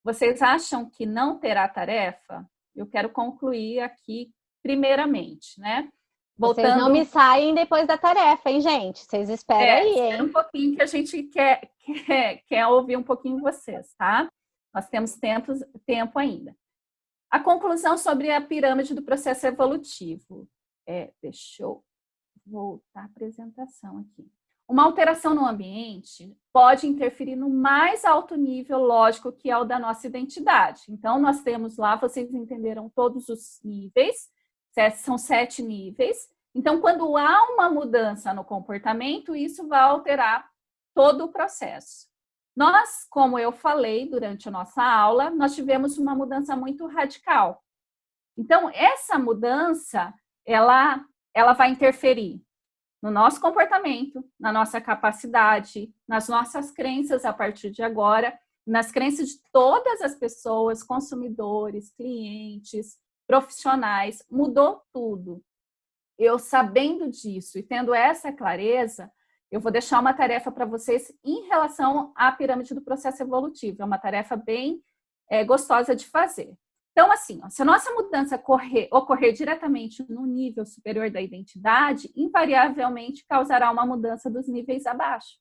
vocês acham que não terá tarefa? Eu quero concluir aqui primeiramente, né? Voltando... Vocês não me saem depois da tarefa, hein, gente? Vocês esperam aí, hein? Espera um pouquinho que a gente quer ouvir um pouquinho vocês, tá? Nós temos tempo ainda. A conclusão sobre a pirâmide do processo evolutivo. Deixa eu voltar a apresentação aqui. Uma alteração no ambiente pode interferir no mais alto nível lógico que é o da nossa identidade. Então, nós temos lá, vocês entenderam todos os níveis, são 7 níveis. Então, quando há uma mudança no comportamento, isso vai alterar todo o processo. Nós, como eu falei durante a nossa aula, nós tivemos uma mudança muito radical. Então, essa mudança, ela vai interferir no nosso comportamento, na nossa capacidade, nas nossas crenças a partir de agora, nas crenças de todas as pessoas, consumidores, clientes, profissionais, mudou tudo. Eu sabendo disso e tendo essa clareza, eu vou deixar uma tarefa para vocês em relação à pirâmide do processo evolutivo. É uma tarefa bem gostosa de fazer. Então, assim, se a nossa mudança ocorrer diretamente no nível superior da identidade, invariavelmente causará uma mudança dos níveis abaixo.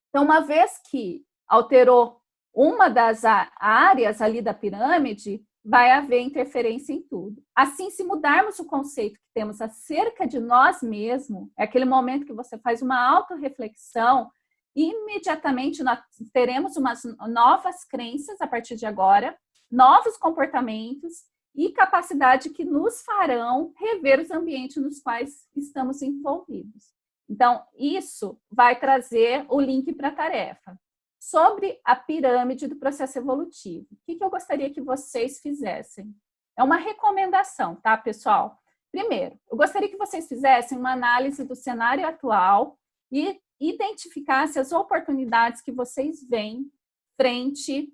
Então, uma vez que alterou uma das áreas ali da pirâmide, vai haver interferência em tudo. Assim, se mudarmos o conceito que temos acerca de nós mesmos, é aquele momento que você faz uma autorreflexão, imediatamente nós teremos umas novas crenças a partir de agora, novos comportamentos e capacidade que nos farão rever os ambientes nos quais estamos envolvidos. Então, isso vai trazer o link para a tarefa. Sobre a pirâmide do processo evolutivo, o que eu gostaria que vocês fizessem? É uma recomendação, tá, pessoal? Primeiro, eu gostaria que vocês fizessem uma análise do cenário atual e identificassem as oportunidades que vocês veem frente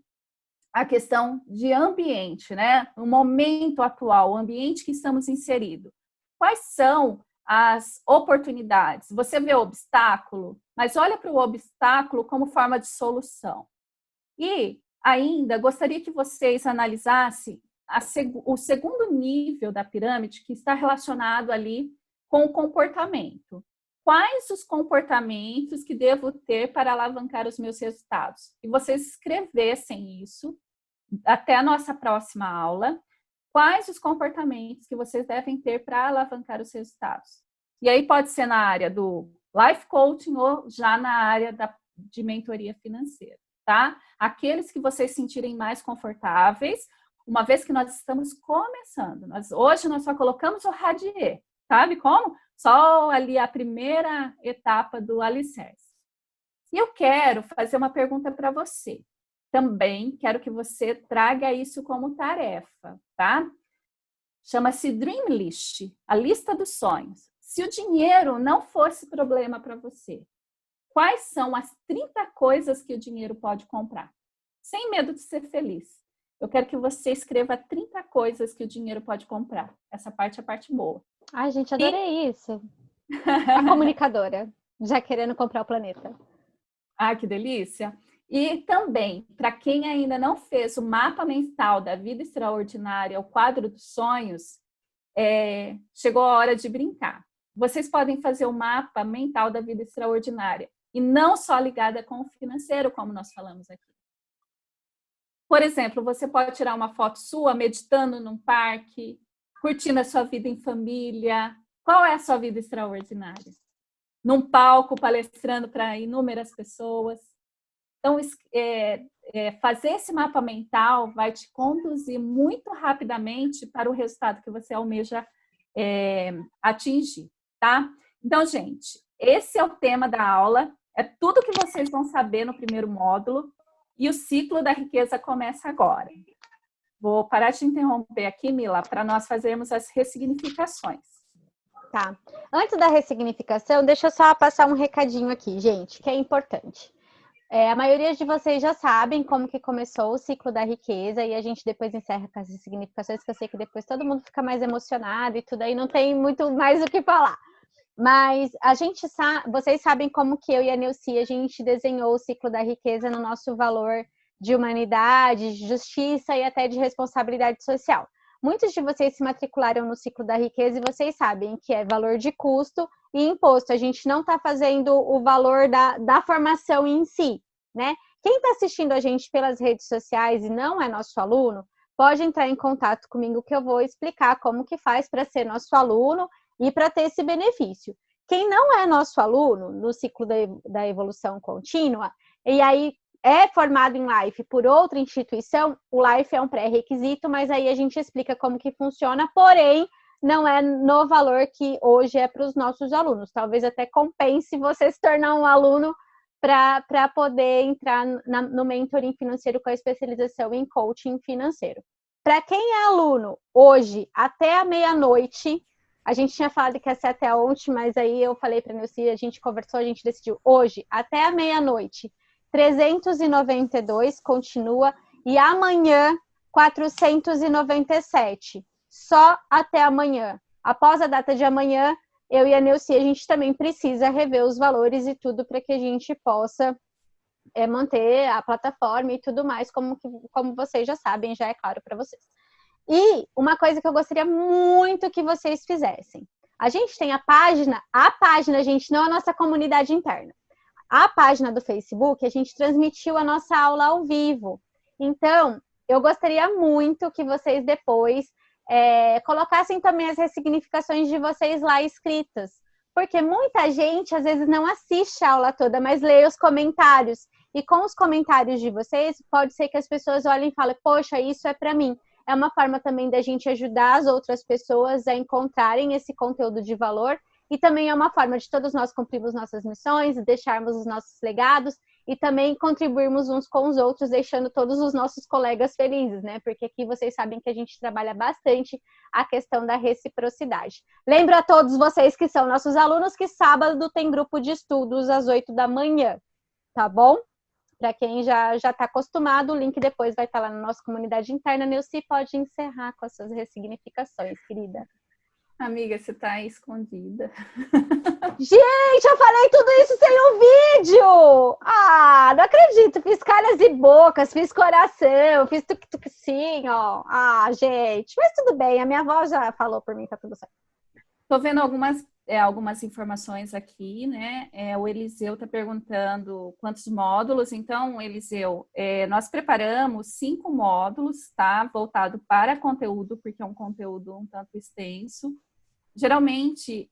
à questão de ambiente, né? O momento atual, o ambiente que estamos inseridos. Quais são as oportunidades? Você vê o obstáculo, mas olha para o obstáculo como forma de solução. E ainda gostaria que vocês analisassem o segundo nível da pirâmide, que está relacionado ali com o comportamento. Quais os comportamentos que devo ter para alavancar os meus resultados? E vocês escrevessem isso até a nossa próxima aula. Quais os comportamentos que vocês devem ter para alavancar os resultados? E aí pode ser na área do life coaching ou já na área de mentoria financeira, tá? Aqueles que vocês sentirem mais confortáveis, uma vez que nós estamos começando. Hoje nós só colocamos o radier, sabe como? Só ali a primeira etapa do alicerce. E eu quero fazer uma pergunta para você. Também quero que você traga isso como tarefa, tá? Chama-se Dream List, a lista dos sonhos. Se o dinheiro não fosse problema para você, quais são as 30 coisas que o dinheiro pode comprar? Sem medo de ser feliz. Eu quero que você escreva 30 coisas que o dinheiro pode comprar. Essa parte é a parte boa. Ai, gente, adorei isso. A comunicadora, já querendo comprar o planeta. Ah, que delícia! E também, para quem ainda não fez o mapa mental da vida extraordinária, o quadro dos sonhos, chegou a hora de brincar. Vocês podem fazer o mapa mental da vida extraordinária e não só ligada com o financeiro, como nós falamos aqui. Por exemplo, você pode tirar uma foto sua meditando num parque, curtindo a sua vida em família. Qual é a sua vida extraordinária? Num palco, palestrando para inúmeras pessoas. Então, fazer esse mapa mental vai te conduzir muito rapidamente para o resultado que você almeja atingir, tá? Então, gente, esse é o tema da aula, é tudo que vocês vão saber no primeiro módulo e o ciclo da riqueza começa agora. Vou parar de te interromper aqui, Mila, para nós fazermos as ressignificações. Tá. Antes da ressignificação, deixa eu só passar um recadinho aqui, gente, que é importante. A maioria de vocês já sabem como que começou o ciclo da riqueza e a gente depois encerra com as ressignificações, que eu sei que depois todo mundo fica mais emocionado e tudo aí, não tem muito mais o que falar. Mas vocês sabem como que eu e a Neuci, a gente desenhou o ciclo da riqueza no nosso valor de humanidade, de justiça e até de responsabilidade social. Muitos de vocês se matricularam no ciclo da riqueza e vocês sabem que é valor de custo e imposto. A gente não está fazendo o valor da formação em si, né? Quem está assistindo a gente pelas redes sociais e não é nosso aluno, pode entrar em contato comigo que eu vou explicar como que faz para ser nosso aluno e para ter esse benefício. Quem não é nosso aluno no ciclo da evolução contínua, e aí é formado em Life por outra instituição, o Life é um pré-requisito, mas aí a gente explica como que funciona, porém, não é no valor que hoje é para os nossos alunos. Talvez até compense você se tornar um aluno para poder entrar no mentoring financeiro com a especialização em coaching financeiro. Para quem é aluno hoje, até a meia-noite, a gente tinha falado que ia ser até ontem, mas aí eu falei para a Neuci, a gente conversou, a gente decidiu hoje, até a meia-noite, 392 continua e amanhã 497. Só até amanhã. Após a data de amanhã, eu e a Neuci, a gente também precisa rever os valores e tudo para que a gente possa manter a plataforma e tudo mais, como vocês já sabem, já é claro para vocês. E uma coisa que eu gostaria muito que vocês fizessem. A gente tem a página, gente, não a nossa comunidade interna. A página do Facebook, a gente transmitiu a nossa aula ao vivo. Então, eu gostaria muito que vocês depois colocassem também as ressignificações de vocês lá escritas. Porque muita gente, às vezes, não assiste a aula toda, mas lê os comentários. E com os comentários de vocês, pode ser que as pessoas olhem e falem, poxa, isso é para mim. É uma forma também da gente ajudar as outras pessoas a encontrarem esse conteúdo de valor. E também é uma forma de todos nós cumprirmos nossas missões, deixarmos os nossos legados e também contribuirmos uns com os outros, deixando todos os nossos colegas felizes, né? Porque aqui vocês sabem que a gente trabalha bastante a questão da reciprocidade. Lembro a todos vocês que são nossos alunos que sábado tem grupo de estudos às 8 da manhã, tá bom? Para quem já está acostumado, o link depois vai estar lá na nossa comunidade interna. Neuci pode encerrar com as suas ressignificações, querida. Amiga, você tá aí escondida. Gente, eu falei tudo isso sem o vídeo! Ah, não acredito. Fiz caras e bocas, fiz coração, fiz tuk-tuk-sim, ó. Ah, gente, mas tudo bem. A minha avó já falou por mim, tá tudo certo. Tô vendo algumas informações aqui, né? O Eliseu tá perguntando quantos módulos. Então, Eliseu, nós preparamos 5 módulos, tá? Voltado para conteúdo, porque é um conteúdo um tanto extenso. Geralmente,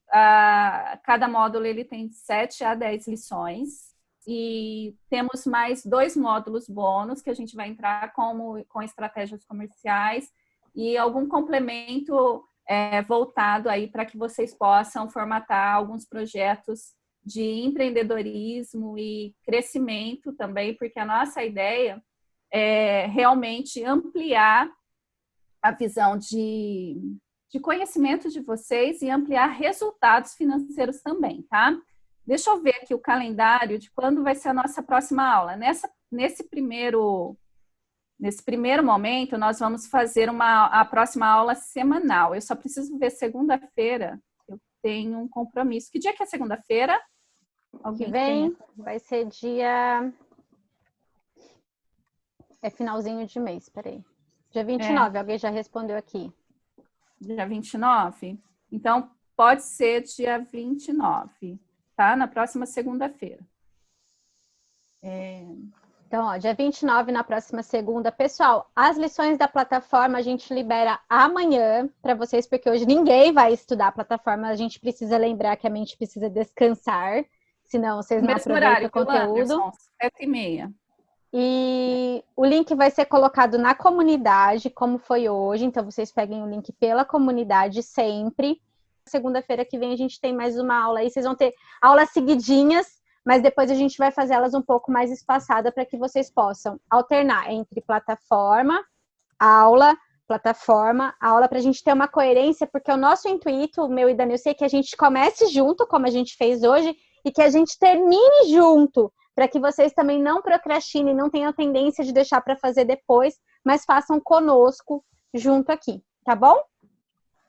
cada módulo ele tem 7 a 10 lições e temos mais 2 módulos bônus que a gente vai entrar com estratégias comerciais e algum complemento voltado aí para que vocês possam formatar alguns projetos de empreendedorismo e crescimento também, porque a nossa ideia é realmente ampliar a visão de conhecimento de vocês e ampliar resultados financeiros também, tá? Deixa eu ver aqui o calendário de quando vai ser a nossa próxima aula. Nesse primeiro momento, nós vamos fazer a próxima aula semanal. Eu só preciso ver segunda-feira, eu tenho um compromisso. Que dia que é segunda-feira? Que vem vai ser dia... finalzinho de mês, peraí. Dia 29, alguém já respondeu aqui. Dia 29? Então, pode ser dia 29, tá? Na próxima segunda-feira. Então, ó, dia 29, na próxima segunda. Pessoal, as lições da plataforma a gente libera amanhã para vocês, porque hoje ninguém vai estudar a plataforma. A gente precisa lembrar que a mente precisa descansar, senão vocês não aproveitam o conteúdo. 7h30. E o link vai ser colocado na comunidade, como foi hoje. Então, vocês peguem o link pela comunidade sempre. Segunda-feira que vem a gente tem mais uma aula aí. Vocês vão ter aulas seguidinhas, mas depois a gente vai fazer elas um pouco mais espaçada para que vocês possam alternar entre plataforma, aula, para a gente ter uma coerência, porque o nosso intuito, o meu e da Nilce, é que a gente comece junto, como a gente fez hoje, e que a gente termine junto, para que vocês também não procrastinem, não tenham tendência de deixar para fazer depois, mas façam conosco junto aqui, tá bom?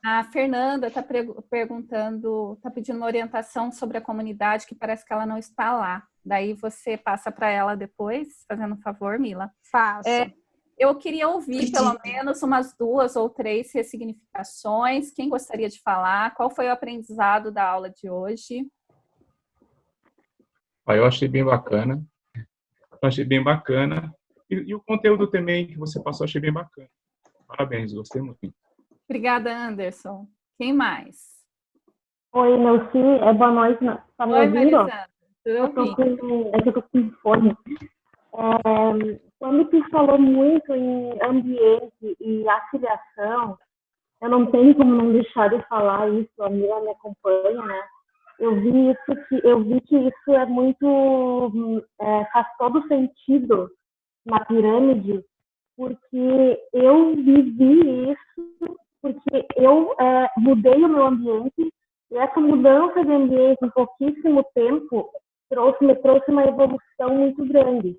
A Fernanda está perguntando, está pedindo uma orientação sobre a comunidade, que parece que ela não está lá. Daí você passa para ela depois, fazendo um favor, Mila. Faço. Eu queria ouvir pelo menos umas 2 ou 3 ressignificações. Quem gostaria de falar? Qual foi o aprendizado da aula de hoje? Eu achei bem bacana. E o conteúdo também que você passou, achei bem bacana. Parabéns, gostei muito. Obrigada, Anderson. Quem mais? Oi, Nilce. Boa noite. Tá me ouvindo? Marisandra. Eu tô com fone. Quando tu falou muito em ambiente e afiliação, eu não tenho como não deixar de falar isso, a Mira me acompanha, né? Eu vi que isso é muito, faz todo sentido na pirâmide, porque eu vivi isso, porque eu mudei o meu ambiente, e essa mudança de ambiente em pouquíssimo tempo me trouxe uma evolução muito grande.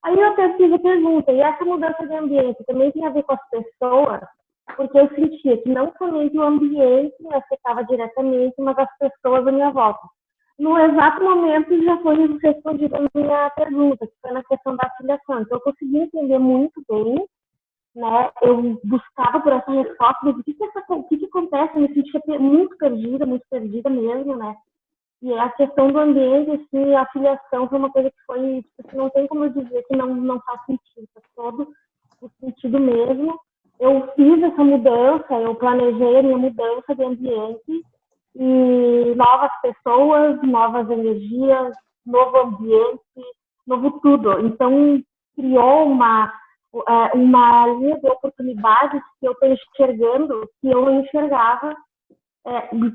Aí eu até fiz a pergunta, e essa mudança de ambiente também tem a ver com as pessoas? Porque eu sentia que não somente o ambiente me afetava diretamente, mas as pessoas à minha volta. No exato momento já foi respondida a minha pergunta, que foi na questão da afiliação. Então eu consegui entender muito bem, né? Eu buscava por essa resposta, mas o que acontece? Eu me sentia muito perdida mesmo, né? E a questão do ambiente, assim, a afiliação foi uma coisa que foi, tipo, não tem como eu dizer que não faz sentido, faz todo o sentido mesmo. Eu fiz essa mudança, eu planejei a minha mudança de ambiente e novas pessoas, novas energias, novo ambiente, novo tudo. Então, criou uma linha de oportunidades que eu estou enxergando que eu não enxergava,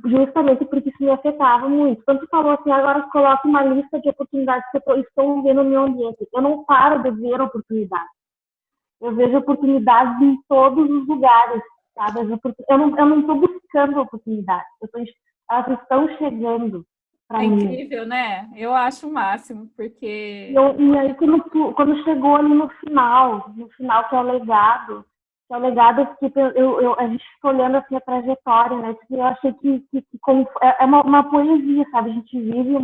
justamente porque isso me afetava muito. Quando você falou assim, agora coloque uma lista de oportunidades que eu estou vendo no meu ambiente. Eu não paro de ver oportunidades. Eu vejo oportunidades em todos os lugares, sabe? Eu não estou buscando oportunidades. Elas estão chegando para mim. É incrível, né? Eu acho o máximo, porque... E aí, quando chegou ali no final, que é o legado, que a gente fica olhando assim a trajetória, né? Porque eu achei que é uma poesia, sabe? A gente vive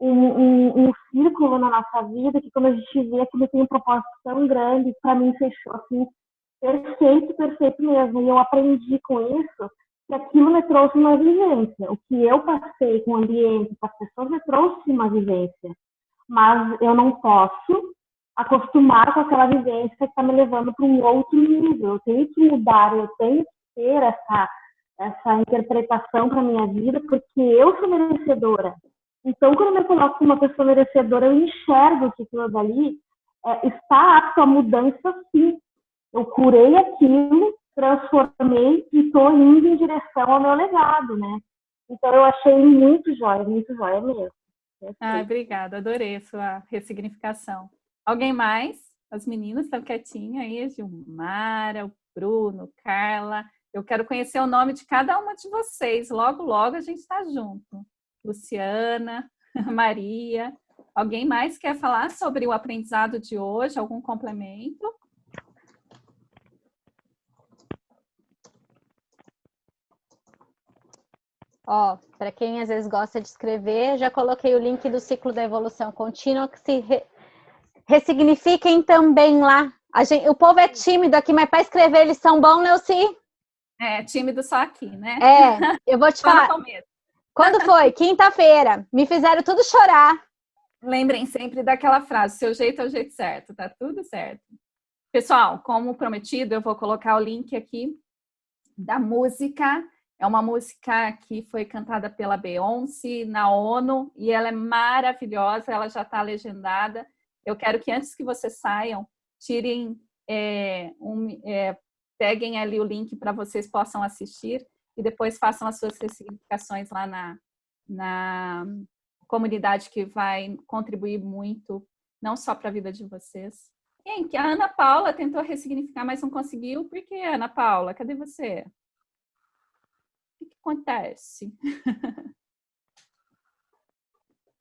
um círculo na nossa vida que quando a gente vê aquilo tem um propósito tão grande, para mim fechou assim, perfeito mesmo. E eu aprendi com isso que aquilo me trouxe uma vivência. O que eu passei com o ambiente, com as pessoas, me trouxe uma vivência. Mas eu não posso acostumar com aquela vivência que está me levando para um outro nível. Eu tenho que mudar, eu tenho que ter essa interpretação para minha vida, porque eu sou merecedora. Então, quando eu me coloco como uma pessoa merecedora, eu enxergo que aquilo dali está apto à mudança, sim. Eu curei aquilo, transformei e estou indo em direção ao meu legado, né? Então, eu achei muito jóia mesmo. Obrigada, adorei a sua ressignificação. Alguém mais? As meninas estão quietinhas aí, a Gilmara, o Bruno, Carla. Eu quero conhecer o nome de cada uma de vocês. Logo, logo a gente está junto. Luciana, Maria. Alguém mais quer falar sobre o aprendizado de hoje? Algum complemento? Ó, para quem às vezes gosta de escrever, já coloquei o link do ciclo da evolução contínua, que se ressignifiquem também lá. O povo é tímido aqui, mas para escrever eles são bons, Nilce? Tímido só aqui, né? Eu vou te falar. Quando foi? Quinta-feira. Me fizeram tudo chorar. Lembrem sempre daquela frase, seu jeito é o jeito certo, tá tudo certo. Pessoal, como prometido, eu vou colocar o link aqui da música. É uma música que foi cantada pela Beyoncé na ONU e ela é maravilhosa, ela já está legendada. eu quero que antes que vocês saiam, tirem, peguem ali o link para vocês possam assistir e depois façam as suas ressignificações lá na comunidade, que vai contribuir muito, não só para a vida de vocês. Gente, a Ana Paula tentou ressignificar, mas não conseguiu. Por que, Ana Paula? Cadê você? O que acontece?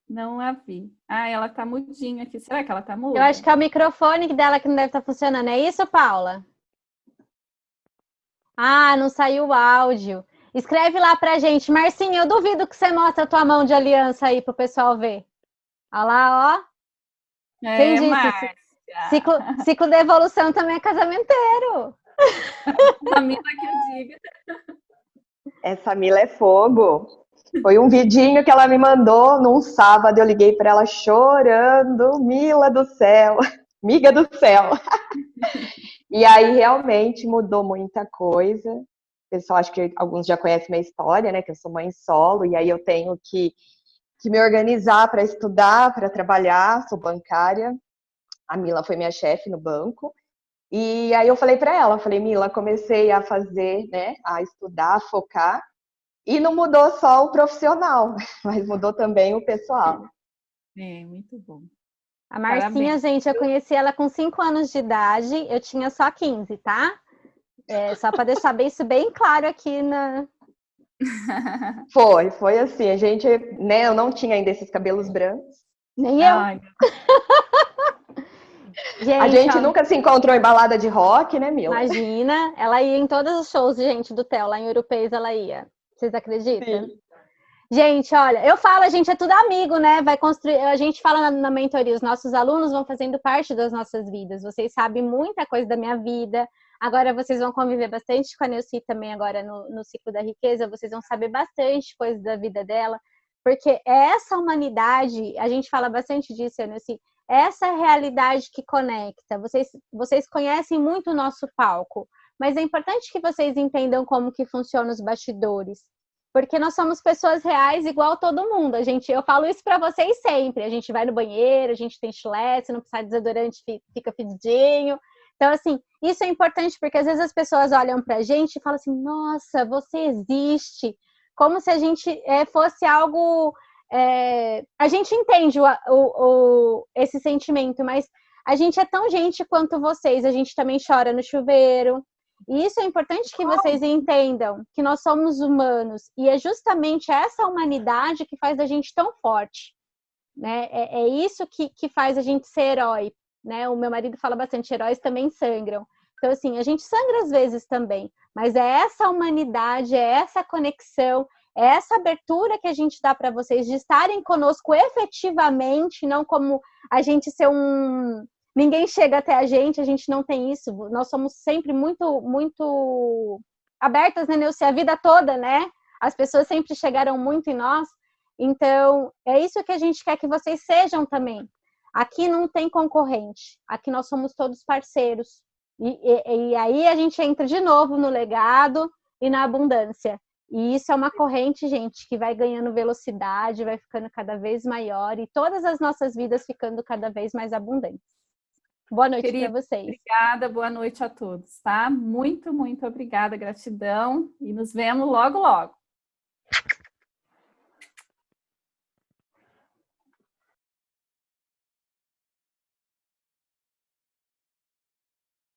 Não a vi. Ah, ela tá mudinha aqui. Será que ela tá muda? Eu acho que é o microfone dela que não deve estar funcionando. É isso, Paula? Ah, não saiu o áudio. Escreve lá pra gente. Marcinho, eu duvido que você mostre a tua mão de aliança aí pro pessoal ver. Olha lá, ó. Quem disse? Márcia. Ciclo de evolução também é casamenteiro. A Mila que eu diga. Essa Mila é fogo. Foi um vidinho que ela me mandou num sábado, eu liguei para ela chorando, Mila do céu, amiga do céu. E aí realmente mudou muita coisa. O pessoal, acho que alguns já conhecem minha história, né? Que eu sou mãe solo, e aí eu tenho que me organizar para estudar, para trabalhar, sou bancária. A Mila foi minha chefe no banco. E aí eu falei para ela, Mila, comecei a fazer, né? A estudar, a focar. E não mudou só o profissional, mas mudou também o pessoal. É, muito bom. A Marcinha, Parabéns. gente, eu conheci ela com 5 anos de idade, eu tinha só 15, tá? Só para deixar isso bem claro aqui na... Foi assim, a gente, né, eu não tinha ainda esses cabelos brancos. Nem eu. Ai, A gente nunca se encontrou em balada de rock, né, Mila? Imagina, ela ia em todos os shows, gente, do Theo, lá em Europeias ela ia. Vocês acreditam? Sim. Gente, olha, eu falo, a gente é tudo amigo, né? Vai construir, a gente fala na mentoria, os nossos alunos vão fazendo parte das nossas vidas. Vocês sabem muita coisa da minha vida. Agora vocês vão conviver bastante com a Neuci também agora no ciclo da riqueza. Vocês vão saber bastante coisa da vida dela. Porque essa humanidade, a gente fala bastante disso, Neuci, essa realidade que conecta. Vocês conhecem muito o nosso palco, mas é importante que vocês entendam como que funcionam os bastidores. Porque nós somos pessoas reais igual todo mundo. Eu falo isso para vocês sempre. A gente vai no banheiro, a gente tem chulé, se não precisar de desodorante, fica fedidinho. Então, assim, isso é importante porque às vezes as pessoas olham pra gente e falam assim, nossa, você existe. Como se a gente fosse algo... a gente entende esse sentimento, mas a gente é tão gente quanto vocês. A gente também chora no chuveiro. E isso é importante que vocês entendam, que nós somos humanos. E é justamente essa humanidade que faz a gente tão forte. Né? É isso que faz a gente ser herói. Né? O meu marido fala bastante, heróis também sangram. Então, assim, a gente sangra às vezes também. Mas é essa humanidade, é essa conexão, é essa abertura que a gente dá para vocês de estarem conosco efetivamente, não como a gente ser ninguém chega até a gente não tem isso. Nós somos sempre muito, muito abertas, né, Neuci? A vida toda, né? As pessoas sempre chegaram muito em nós. Então, é isso que a gente quer que vocês sejam também. Aqui não tem concorrente. Aqui nós somos todos parceiros. E aí a gente entra de novo no legado e na abundância. E isso é uma corrente, gente, que vai ganhando velocidade, vai ficando cada vez maior e todas as nossas vidas ficando cada vez mais abundantes. Boa noite para vocês. Obrigada, boa noite a todos, tá? Muito, muito obrigada, gratidão e nos vemos logo, logo.